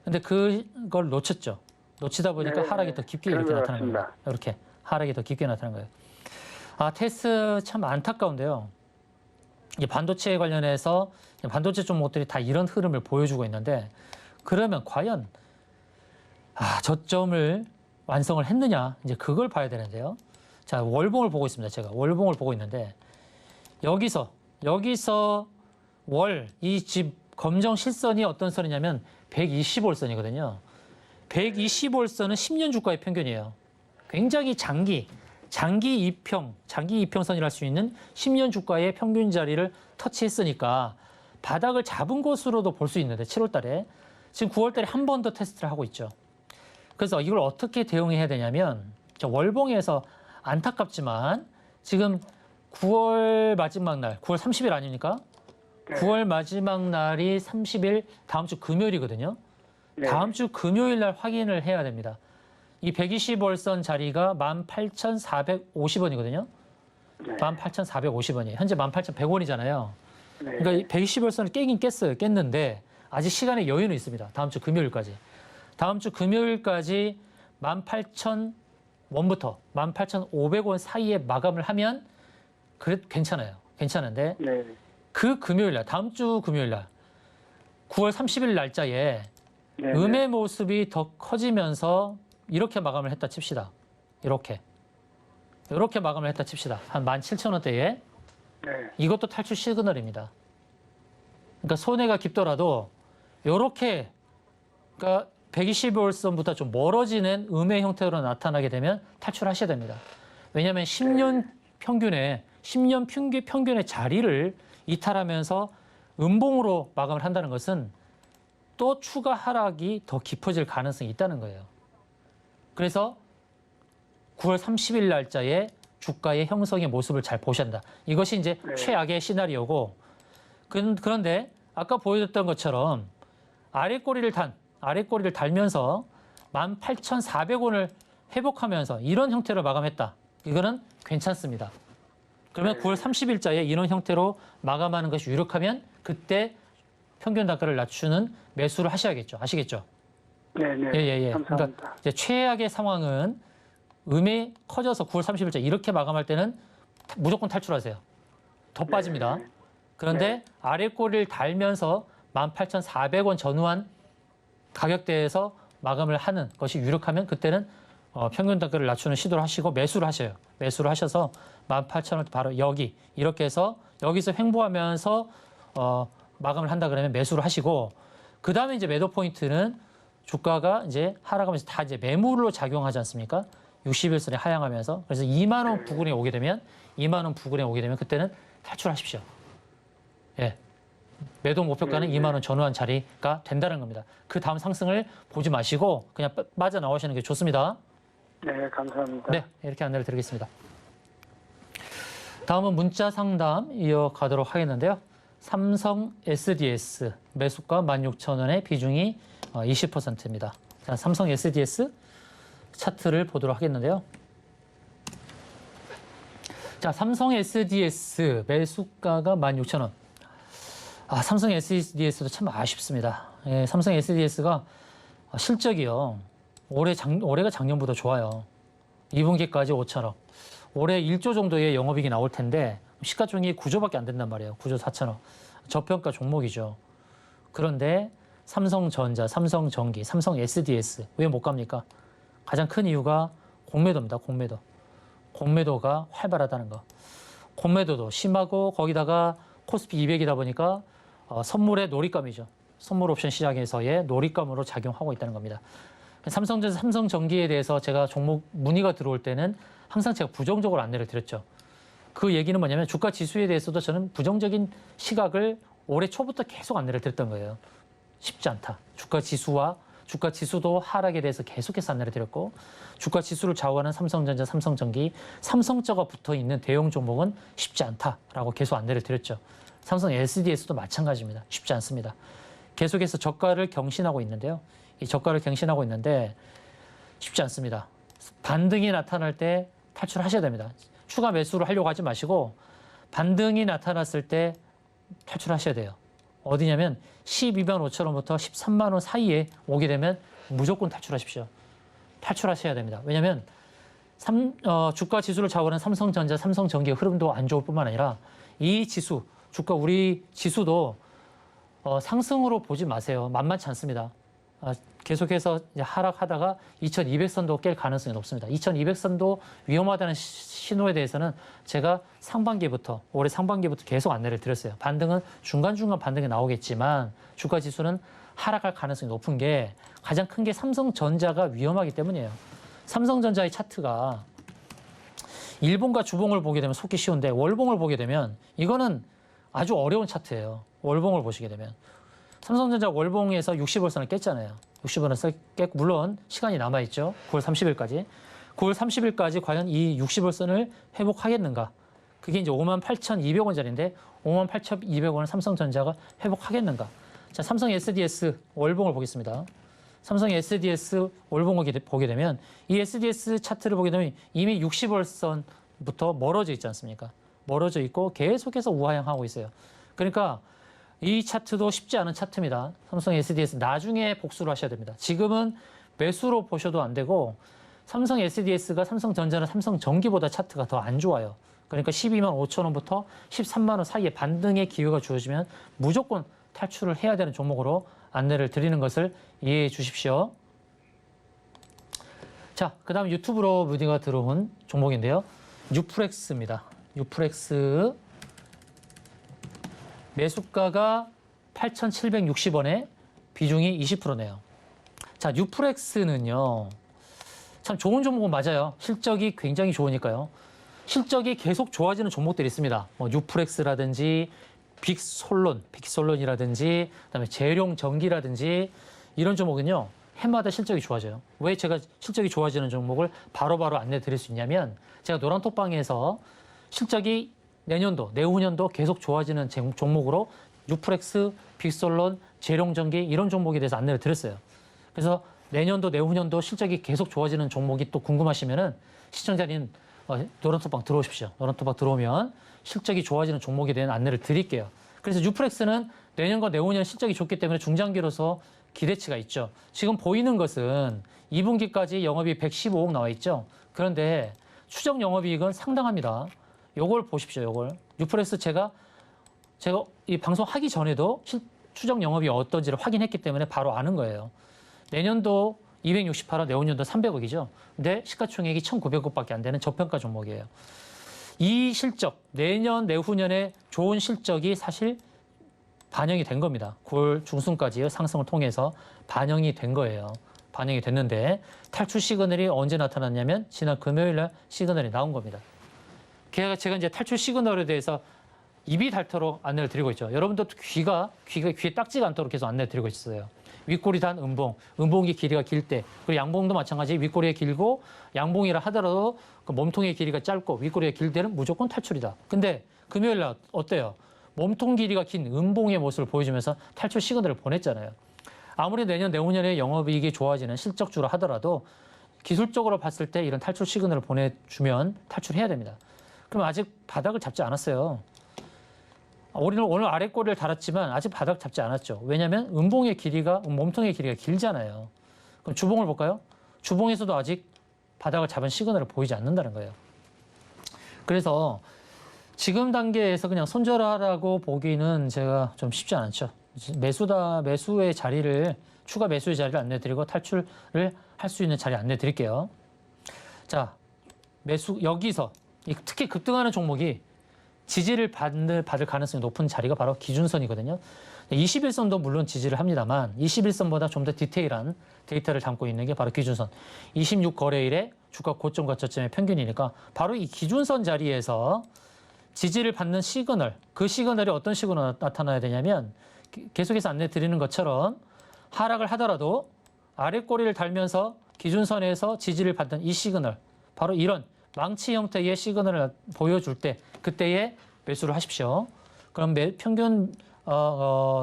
근데 그걸 놓쳤죠. 놓치다 보니까 네, 하락이 더 깊게 그런 이렇게 것 나타나는 거예요. 같습니다. 이렇게 하락이 더 깊게 나타나는 거예요. 아, 테스 참 안타까운데요. 이 반도체에 관련해서 반도체 종목들이 다 이런 흐름을 보여주고 있는데 그러면 과연 저점을 완성을 했느냐 이제 그걸 봐야 되는데요. 자, 월봉을 보고 있습니다. 제가 월봉을 보고 있는데 여기서 월 이 집 검정 실선이 어떤 선이냐면 120월선이거든요. 120월선은 10년 주가의 평균이에요. 굉장히 장기 이평선이라 할 수 있는 10년 주가의 평균 자리를 터치했으니까 바닥을 잡은 것으로도 볼 수 있는데 7월 달에 지금 9월 달에 한 번 더 테스트를 하고 있죠. 그래서 이걸 어떻게 대응해야 되냐면 월봉에서 안타깝지만 지금 9월 마지막 날 9월 30일 아닙니까? 네. 9월 마지막 날이 30일 다음 주 금요일이거든요. 네. 다음 주 금요일 날 확인을 해야 됩니다. 이 120월선 자리가 18,450원이거든요. 네. 18,450원이에요. 현재 18,100원이잖아요. 네. 그러니까 이 120월선을 깨긴 깼는데 아직 시간의 여유는 있습니다. 다음 주 금요일까지. 다음 주 금요일까지 18,000원부터 18,500원 사이에 마감을 하면 그래도 괜찮아요. 괜찮은데 네. 그 금요일 날, 다음 주 금요일 날 9월 30일 날짜에 네. 음의 모습이 더 커지면서 이렇게 마감을 했다 칩시다. 이렇게 마감을 했다 칩시다. 한 17,000원대에 네. 이것도 탈출 시그널입니다. 그러니까 손해가 깊더라도 이렇게 그러니까 120월선부터 좀 멀어지는 음의 형태로 나타나게 되면 탈출하셔야 됩니다. 왜냐하면 10년 평균의 자리를 이탈하면서 음봉으로 마감을 한다는 것은 또 추가 하락이 더 깊어질 가능성이 있다는 거예요. 그래서 9월 30일 날짜에 주가의 형성의 모습을 잘 보셔야 한다. 이것이 이제 네. 최악의 시나리오고 그런데 아까 보여줬던 것처럼 아랫꼬리를 달면서 18,400원을 회복하면서 이런 형태로 마감했다. 이거는 괜찮습니다. 그러면 네. 9월 30일자에 이런 형태로 마감하는 것이 유력하면 그때 평균 단가를 낮추는 매수를 하셔야겠죠. 아시겠죠? 네. 예. 감사합니다. 그러니까 이제 최악의 상황은 음이 커져서 9월 30일자 이렇게 마감할 때는 무조건 탈출하세요. 더 빠집니다. 그런데 아랫꼬리를 달면서 18,400원 전후한 가격대에서 마감을 하는 것이 유력하면 그때는 평균 단가를 낮추는 시도를 하시고 매수를 하셔요. 매수를 하셔서 18,000원 바로 여기 이렇게 해서 여기서 횡보하면서 마감을 한다 그러면 매수를 하시고 그 다음에 이제 매도 포인트는 주가가 이제 하락하면서 다 이제 매물로 작용하지 않습니까? 60일선에 하향하면서 그래서 2만 원 부근에 오게 되면 그때는 탈출하십시오. 예. 매도 목표가는 2만 원 전후한 자리가 된다는 겁니다. 그 다음 상승을 보지 마시고 그냥 빠져나오시는 게 좋습니다. 네, 감사합니다. 네, 이렇게 안내를 드리겠습니다. 다음은 문자 상담 이어가도록 하겠는데요. 삼성 SDS 매수가 16,000원의 비중이 20%입니다. 자, 삼성 SDS 차트를 보도록 하겠는데요. 자, 삼성 SDS 매수가가 16,000원. 삼성 SDS도 참 아쉽습니다. 예, 삼성 SDS가 실적이요. 올해가 작년보다 좋아요. 2분기까지 5천억. 올해 1조 정도의 영업이익이 나올 텐데 시가총액이 9조밖에 안 된단 말이에요. 9조 4천억. 저평가 종목이죠. 그런데 삼성전자, 삼성전기, 삼성 SDS 왜 못 갑니까? 가장 큰 이유가 공매도입니다. 공매도가 활발하다는 거. 공매도도 심하고 거기다가 코스피 200이다 보니까 선물의 놀잇감이죠. 선물 옵션 시장에서의 놀잇감으로 작용하고 있다는 겁니다. 삼성전자, 삼성전기에 대해서 제가 종목 문의가 들어올 때는 항상 제가 부정적으로 안내를 드렸죠. 그 얘기는 뭐냐면 주가 지수에 대해서도 저는 부정적인 시각을 올해 초부터 계속 안내를 드렸던 거예요. 쉽지 않다. 주가 지수도 하락에 대해서 계속해서 안내를 드렸고 주가 지수를 좌우하는 삼성전자, 삼성전기, 삼성자가 붙어 있는 대형 종목은 쉽지 않다라고 계속 안내를 드렸죠. 삼성 SDS도 마찬가지입니다. 쉽지 않습니다. 계속해서 저가를 경신하고 있는데요. 이 저가를 경신하고 있는데 쉽지 않습니다. 반등이 나타날 때 탈출하셔야 됩니다. 추가 매수를 하려고 하지 마시고 반등이 나타났을 때 탈출하셔야 돼요. 어디냐면 12만 5천 원부터 13만 원 사이에 오게 되면 무조건 탈출하십시오. 탈출하셔야 됩니다. 왜냐하면 주가 지수를 좌우하는 삼성전자, 삼성전기의 흐름도 안 좋을 뿐만 아니라 이 지수, 우리 지수도 상승으로 보지 마세요. 만만치 않습니다. 계속해서 이제 하락하다가 2200선도 깰 가능성이 높습니다. 2200선도 위험하다는 신호에 대해서는 제가 올해 상반기부터 계속 안내를 드렸어요. 반등은 중간중간 반등이 나오겠지만 주가 지수는 하락할 가능성이 높은 게 가장 큰 게 삼성전자가 위험하기 때문이에요. 삼성전자의 차트가 일봉과 주봉을 보게 되면 속기 쉬운데 월봉을 보게 되면 이거는 아주 어려운 차트예요. 월봉을 보시게 되면. 삼성전자 월봉에서 60월선을 깼잖아요. 60월선을 깼고 물론 시간이 남아있죠. 9월 30일까지. 9월 30일까지 과연 이 60월선을 회복하겠는가. 그게 이제 58,200원짜리인데 58,200원을 삼성전자가 회복하겠는가. 자, 삼성 SDS 월봉을 보겠습니다. 삼성 SDS 월봉을 보게 되면 이 SDS 차트를 보게 되면 이미 60월선부터 멀어져 있지 않습니까? 멀어져 있고 계속해서 우하향하고 있어요. 그러니까 이 차트도 쉽지 않은 차트입니다. 삼성 SDS 나중에 복수를 하셔야 됩니다. 지금은 매수로 보셔도 안 되고 삼성 SDS가 삼성전자나 삼성전기보다 차트가 더 안 좋아요. 그러니까 12만 5천 원부터 13만 원 사이에 반등의 기회가 주어지면 무조건 탈출을 해야 되는 종목으로 안내를 드리는 것을 이해해 주십시오. 자, 그 다음 유튜브로 문의가 들어온 종목인데요. 유프렉스입니다. 유프렉스 매수가가 8,760원에 비중이 20%네요. 자, 유프렉스는요. 참 좋은 종목은 맞아요. 실적이 굉장히 좋으니까요. 실적이 계속 좋아지는 종목들이 있습니다. 뭐 유프렉스라든지 빅솔론이라든지 그다음에 재룡전기라든지 이런 종목은요. 해마다 실적이 좋아져요. 왜 제가 실적이 좋아지는 종목을 바로바로 안내 드릴 수 있냐면 제가 노란톡방에서 실적이 내년도, 내후년도 계속 좋아지는 종목으로 유프렉스, 빅솔론, 재룡전기 이런 종목에 대해서 안내를 드렸어요. 그래서 내년도, 내후년도 실적이 계속 좋아지는 종목이 또 궁금하시면은 시청자님 노란톡방 들어오십시오. 노란톡방 들어오면 실적이 좋아지는 종목에 대한 안내를 드릴게요. 그래서 유프렉스는 내년과 내후년 실적이 좋기 때문에 중장기로서 기대치가 있죠. 지금 보이는 것은 2분기까지 영업이익 115억 나와 있죠. 그런데 추정 영업이익은 상당합니다. 요걸 보십시오. 요걸. 유프렉스 제가 이 방송 하기 전에도 추정 영업이 어떤지를 확인했기 때문에 바로 아는 거예요. 내년도 268억, 내후년도 300억이죠. 근데 시가총액이 1,900억밖에 안 되는 저평가 종목이에요. 이 실적, 내년, 내후년에 좋은 실적이 사실 반영이 된 겁니다. 9월 중순까지의 상승을 통해서 반영이 된 거예요. 반영이 됐는데 탈출 시그널이 언제 나타났냐면 지난 금요일 날 시그널이 나온 겁니다. 제가 이제 탈출 시그널에 대해서 입이 닳도록 안내를 드리고 있죠. 여러분도 귀에 딱지가 않도록 계속 안내를 드리고 있어요. 윗꼬리 단 음봉이 길이가 길 때, 그리고 양봉도 마찬가지 윗꼬리가 길고 양봉이라 하더라도 그 몸통의 길이가 짧고 윗꼬리가 길 때는 무조건 탈출이다. 근데 금요일 날 어때요? 몸통 길이가 긴 음봉의 모습을 보여주면서 탈출 시그널을 보냈잖아요. 아무리 내년, 내후년에 영업이익이 좋아지는 실적주라 하더라도 기술적으로 봤을 때 이런 탈출 시그널을 보내주면 탈출해야 됩니다. 그럼 아직 바닥을 잡지 않았어요. 오늘 아래꼬리를 달았지만 아직 바닥 잡지 않았죠. 왜냐하면 몸통의 길이가 길잖아요. 그럼 주봉을 볼까요? 주봉에서도 아직 바닥을 잡은 시그널을 보이지 않는다는 거예요. 그래서 지금 단계에서 그냥 손절하라고 보기는 제가 좀 쉽지 않죠. 매수의 자리를, 추가 매수의 자리를 안내드리고 탈출을 할 수 있는 자리 안내드릴게요. 자, 여기서 특히 급등하는 종목이 지지를 받을 가능성이 높은 자리가 바로 기준선이거든요. 21선도 물론 지지를 합니다만 21선보다 좀 더 디테일한 데이터를 담고 있는 게 바로 기준선. 26거래일에 주가 고점과 저점의 평균이니까 바로 이 기준선 자리에서 지지를 받는 시그널, 그 시그널이 어떤 식으로 나타나야 되냐면 계속해서 안내 드리는 것처럼 하락을 하더라도 아랫꼬리를 달면서 기준선에서 지지를 받는 이 시그널, 바로 이런 망치 형태의 시그널을 보여줄 때 그때에 매수를 하십시오. 그럼 평균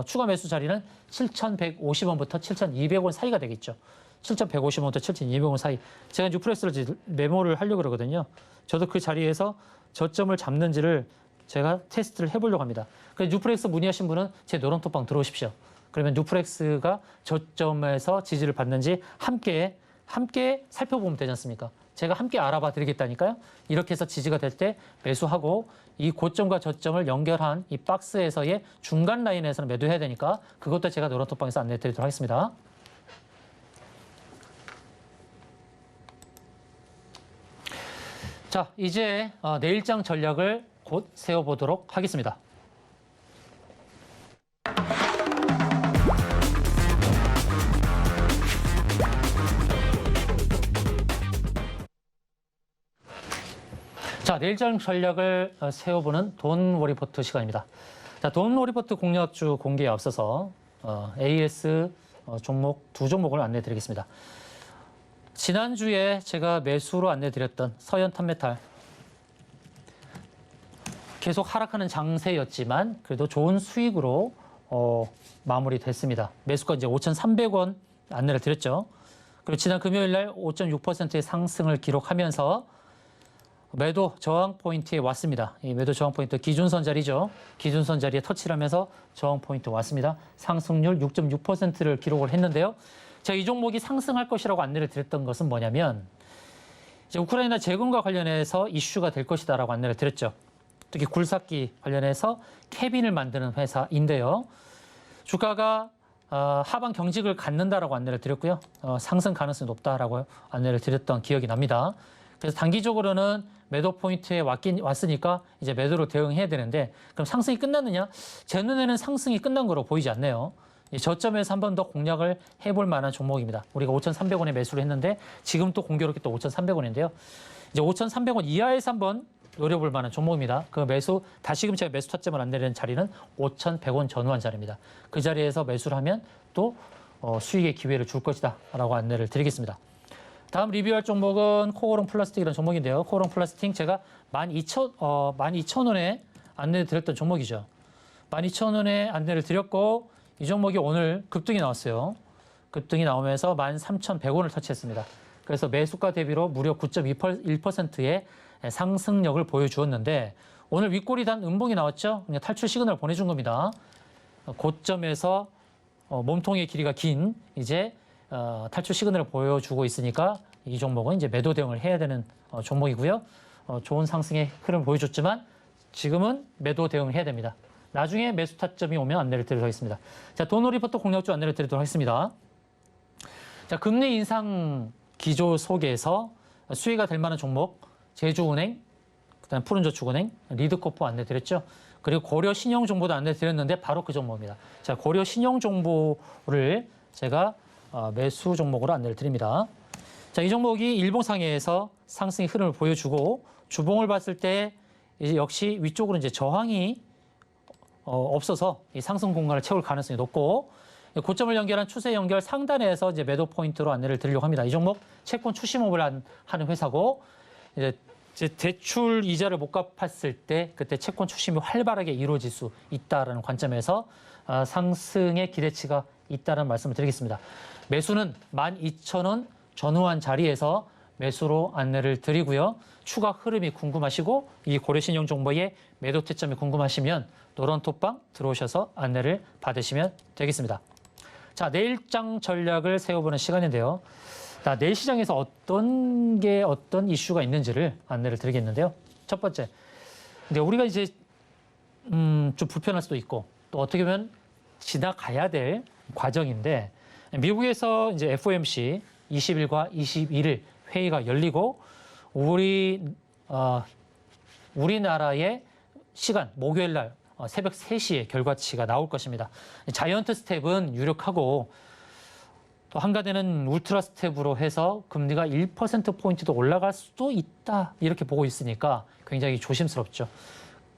추가 매수 자리는 7,150원부터 7,200원 사이가 되겠죠. 7,150원부터 7,200원 사이. 제가 뉴프렉스를 메모를 하려고 그러거든요. 저도 그 자리에서 저점을 잡는지를 제가 테스트를 해보려고 합니다. 그래서 뉴프렉스 문의하신 분은 제 노론톡방 들어오십시오. 그러면 뉴프렉스가 저점에서 지지를 받는지 함께 살펴보면 되지 않습니까? 제가 함께 알아봐 드리겠다니까요. 이렇게 해서 지지가 될 때 매수하고 이 고점과 저점을 연결한 이 박스에서의 중간 라인에서는 매도해야 되니까 그것도 제가 노론톡방에서 안내해 드리도록 하겠습니다. 자, 이제 내일장 전략을 곧 세워보도록 하겠습니다. 자, 내일장 전략을 세워보는 돈 리포트 시간입니다. 자, 돈 리포트 공략주 공개에 앞서서 AS 종목 두 종목을 안내해 드리겠습니다. 지난주에 제가 매수로 안내해 드렸던 서현탄메탈 계속 하락하는 장세였지만 그래도 좋은 수익으로 마무리됐습니다. 매수가 이제 5,300원 안내를 드렸죠. 그리고 지난 금요일 날 5.6%의 상승을 기록하면서 매도 저항 포인트에 왔습니다. 이 매도 저항 포인트 기준선 자리죠. 기준선 자리에 터치를 하면서 저항 포인트 왔습니다. 상승률 6.6%를 기록을 했는데요. 제가 이 종목이 상승할 것이라고 안내를 드렸던 것은 뭐냐면 이제 우크라이나 재건과 관련해서 이슈가 될 것이다라고 안내를 드렸죠. 특히 굴삭기 관련해서 캐빈을 만드는 회사인데요. 주가가 하반 경직을 갖는다라고 안내를 드렸고요. 상승 가능성이 높다라고 안내를 드렸던 기억이 납니다. 그래서 단기적으로는 매도 포인트에 왔으니까 이제 매도로 대응해야 되는데 그럼 상승이 끝났느냐? 제 눈에는 상승이 끝난 거로 보이지 않네요. 저점에서 한 번 더 공략을 해볼 만한 종목입니다. 우리가 5,300원에 매수를 했는데 지금 또 공교롭게 또 5,300원인데요. 이제 5,300원 이하에서 한번 노려볼 만한 종목입니다. 그 매수, 다시금 제가 매수 타점을 안내는 자리는 5,100원 전후한 자리입니다. 그 자리에서 매수를 하면 또 수익의 기회를 줄 것이다 라고 안내를 드리겠습니다. 다음 리뷰할 종목은 코오롱 플라스틱이라는 종목인데요. 코오롱 플라스틱 제가 12,000원에 안내를 드렸던 종목이죠. 12,000원에 안내를 드렸고 이 종목이 오늘 급등이 나왔어요. 급등이 나오면서 13,100원을 터치했습니다. 그래서 매수가 대비로 무려 9.1%의 상승력을 보여주었는데 오늘 윗꼬리 단 음봉이 나왔죠. 그냥 탈출 시그널을 보내준 겁니다. 고점에서 몸통의 길이가 긴 이제 탈출 시그널을 보여주고 있으니까 이 종목은 이제 매도 대응을 해야 되는 종목이고요. 좋은 상승의 흐름을 보여줬지만 지금은 매도 대응을 해야 됩니다. 나중에 매수 타점이 오면 안내를 드리도록 하겠습니다. 자, 돈 리포트 공략주 안내를 드리도록 하겠습니다. 자, 금리 인상 기조 속에서 수혜가 될 만한 종목 제주은행, 그다음 푸른저축은행, 리드코프 안내 드렸죠. 그리고 고려신용정보도 안내 드렸는데 바로 그 종목입니다. 자, 고려신용정보를 제가 매수 종목으로 안내를 드립니다. 자, 이 종목이 일봉상에서 상승의 흐름을 보여주고 주봉을 봤을 때 이제 역시 위쪽으로 이제 저항이 없어서 이 상승 공간을 채울 가능성이 높고 고점을 연결한 추세 연결 상단에서 이제 매도 포인트로 안내를 드리려고 합니다. 이 종목 채권 추심업을 하는 회사고 이제 대출 이자를 못 갚았을 때 그때 채권 추심이 활발하게 이루어질 수 있다라는 관점에서 상승의 기대치가 있다는 말씀을 드리겠습니다. 매수는 12,000원 전후한 자리에서 매수로 안내를 드리고요. 추가 흐름이 궁금하시고 이 고려신용정보의 매도 태점이 궁금하시면 노론톡방 들어오셔서 안내를 받으시면 되겠습니다. 자, 내일장 전략을 세워보는 시간인데요. 자, 내일 시장에서 어떤 이슈가 있는지를 안내를 드리겠는데요. 첫 번째, 근데 우리가 이제 좀 불편할 수도 있고 또 어떻게 보면 지나가야 될 과정인데 미국에서 이제 FOMC 20일과 21일 회의가 열리고 우리나라의 시간 목요일 날 새벽 3시에 결과치가 나올 것입니다. 자이언트 스텝은 유력하고 또 한가되는 울트라 스텝으로 해서 금리가 1%포인트도 올라갈 수도 있다 이렇게 보고 있으니까 굉장히 조심스럽죠.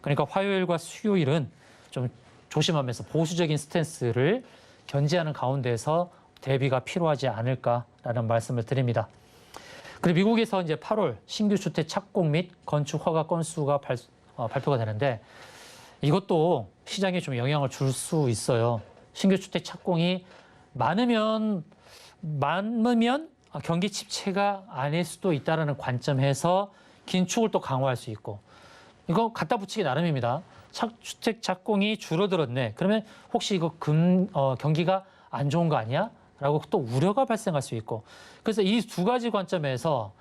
그러니까 화요일과 수요일은 좀 조심하면서 보수적인 스탠스를 견지하는 가운데서 대비가 필요하지 않을까라는 말씀을 드립니다. 그리고 미국에서 이제 8월 신규 주택 착공 및 건축 허가 건수가 발표가 되는데 이것도 시장에 좀 영향을 줄 수 있어요. 신규 주택 착공이 많으면 경기 침체가 아닐 수도 있다는 관점에서 긴축을 또 강화할 수 있고, 이거 갖다 붙이기 나름입니다. 주택 착공이 줄어들었네. 그러면 혹시 이거 경기가 안 좋은 거 아니야? 라고 또 우려가 발생할 수 있고. 그래서 이 두 가지 관점에서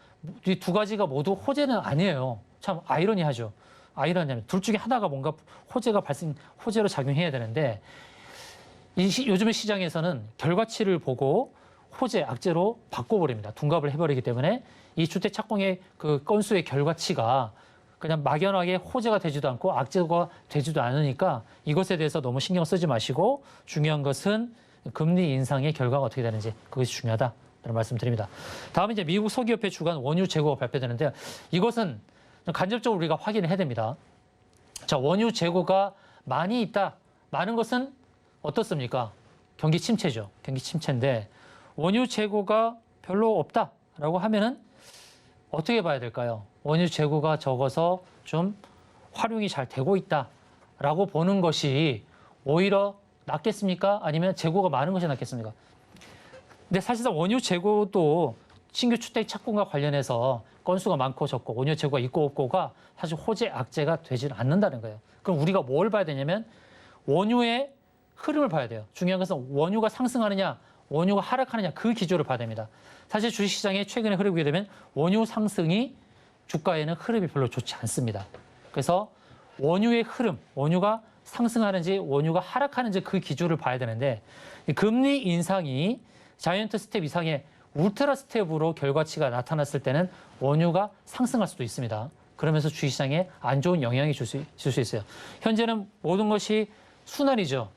이 두 가지가 모두 호재는 아니에요. 참 아이러니하죠. 아이러니하면 둘 중에 하나가 뭔가 호재로 작용해야 되는데, 요즘의 시장에서는 결과치를 보고 호재, 악재로 바꿔버립니다. 둔갑을 해버리기 때문에 이 주택 착공의 그 건수의 결과치가 그냥 막연하게 호재가 되지도 않고 악재가 되지도 않으니까 이것에 대해서 너무 신경 쓰지 마시고, 중요한 것은 금리 인상의 결과가 어떻게 되는지, 그것이 중요하다는 말씀드립니다. 다음은 이제 미국 소기업회 주간 원유 재고가 발표되는데요. 이것은 간접적으로 우리가 확인을 해야 됩니다. 자, 원유 재고가 많이 있다. 많은 것은 어떻습니까? 경기 침체죠. 경기 침체인데 원유 재고가 별로 없다라고 하면은 어떻게 봐야 될까요? 원유 재고가 적어서 좀 활용이 잘 되고 있다라고 보는 것이 오히려 낫겠습니까? 아니면 재고가 많은 것이 낫겠습니까? 근데 사실상 원유 재고도 신규 주택 착공과 관련해서 건수가 많고 적고 원유 재고가 있고 없고가 사실 호재, 악재가 되지는 않는다는 거예요. 그럼 우리가 뭘 봐야 되냐면 원유의 흐름을 봐야 돼요. 중요한 것은 원유가 상승하느냐, 원유가 하락하느냐, 그 기조를 봐야 됩니다. 사실 주식시장에 최근에 흐르게 보게 되면 원유 상승이 주가에는 흐름이 별로 좋지 않습니다. 그래서 원유의 흐름, 원유가 상승하는지 원유가 하락하는지 그 기조를 봐야 되는데, 이 금리 인상이 자이언트 스텝 이상의 울트라 스텝으로 결과치가 나타났을 때는 원유가 상승할 수도 있습니다. 그러면서 주식시장에 안 좋은 영향이 줄 수 있어요. 현재는 모든 것이 순환이죠.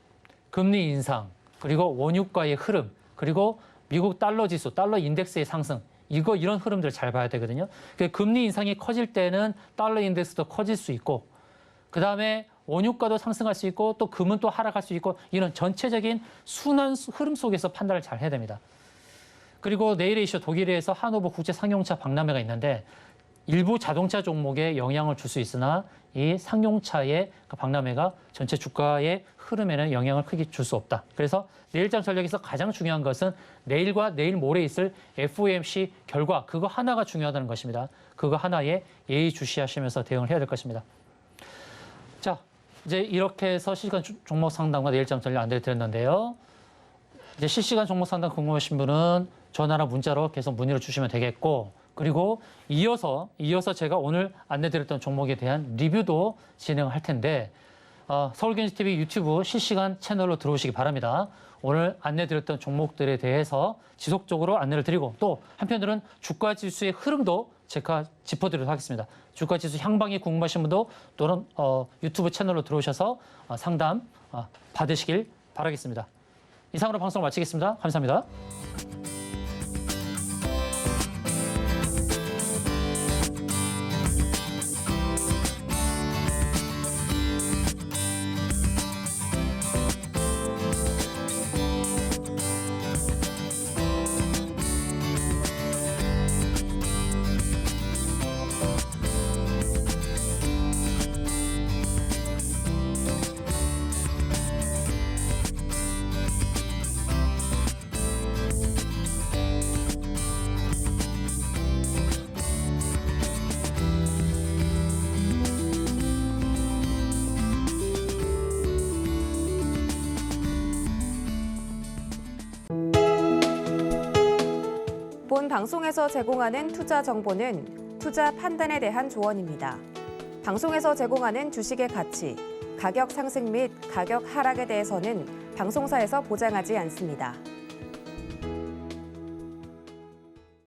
금리 인상, 그리고 원유가의 흐름, 그리고 미국 달러 지수, 달러 인덱스의 상승, 이런 흐름들을 잘 봐야 되거든요. 금리 인상이 커질 때는 달러 인덱스도 커질 수 있고, 그 다음에 원유가도 상승할 수 있고, 또 금은 또 하락할 수 있고, 이런 전체적인 순환 흐름 속에서 판단을 잘 해야 됩니다. 그리고 내일의 이슈 독일에서 하노버 국제 상용차 박람회가 있는데 일부 자동차 종목에 영향을 줄 수 있으나 이 상용차의 그 박람회가 전체 주가의 흐름에는 영향을 크게 줄 수 없다. 그래서 내일장 전략에서 가장 중요한 것은 내일과 내일 모레 있을 FOMC 결과, 그거 하나가 중요하다는 것입니다. 그거 하나에 예의주시하시면서 대응을 해야 될 것입니다. 자, 이제 이렇게 해서 실시간 종목 상담과 내일장 전략 안내를 드렸는데요. 이제 실시간 종목 상담 궁금하신 분은 전화나 문자로 계속 문의를 주시면 되겠고, 그리고 이어서 제가 오늘 안내드렸던 종목에 대한 리뷰도 진행할 텐데, 서울경제TV 유튜브 실시간 채널로 들어오시기 바랍니다. 오늘 안내드렸던 종목들에 대해서 지속적으로 안내를 드리고, 또 한편으로는 주가지수의 흐름도 제가 짚어드리도록 하겠습니다. 주가지수 향방이 궁금하신 분도 또는 유튜브 채널로 들어오셔서 상담 받으시길 바라겠습니다. 이상으로 방송을 마치겠습니다. 감사합니다. 본 방송에서 제공하는 투자 정보는 투자 판단에 대한 조언입니다. 방송에서 제공하는 주식의 가치, 가격 상승 및 가격 하락에 대해서는 방송사에서 보장하지 않습니다.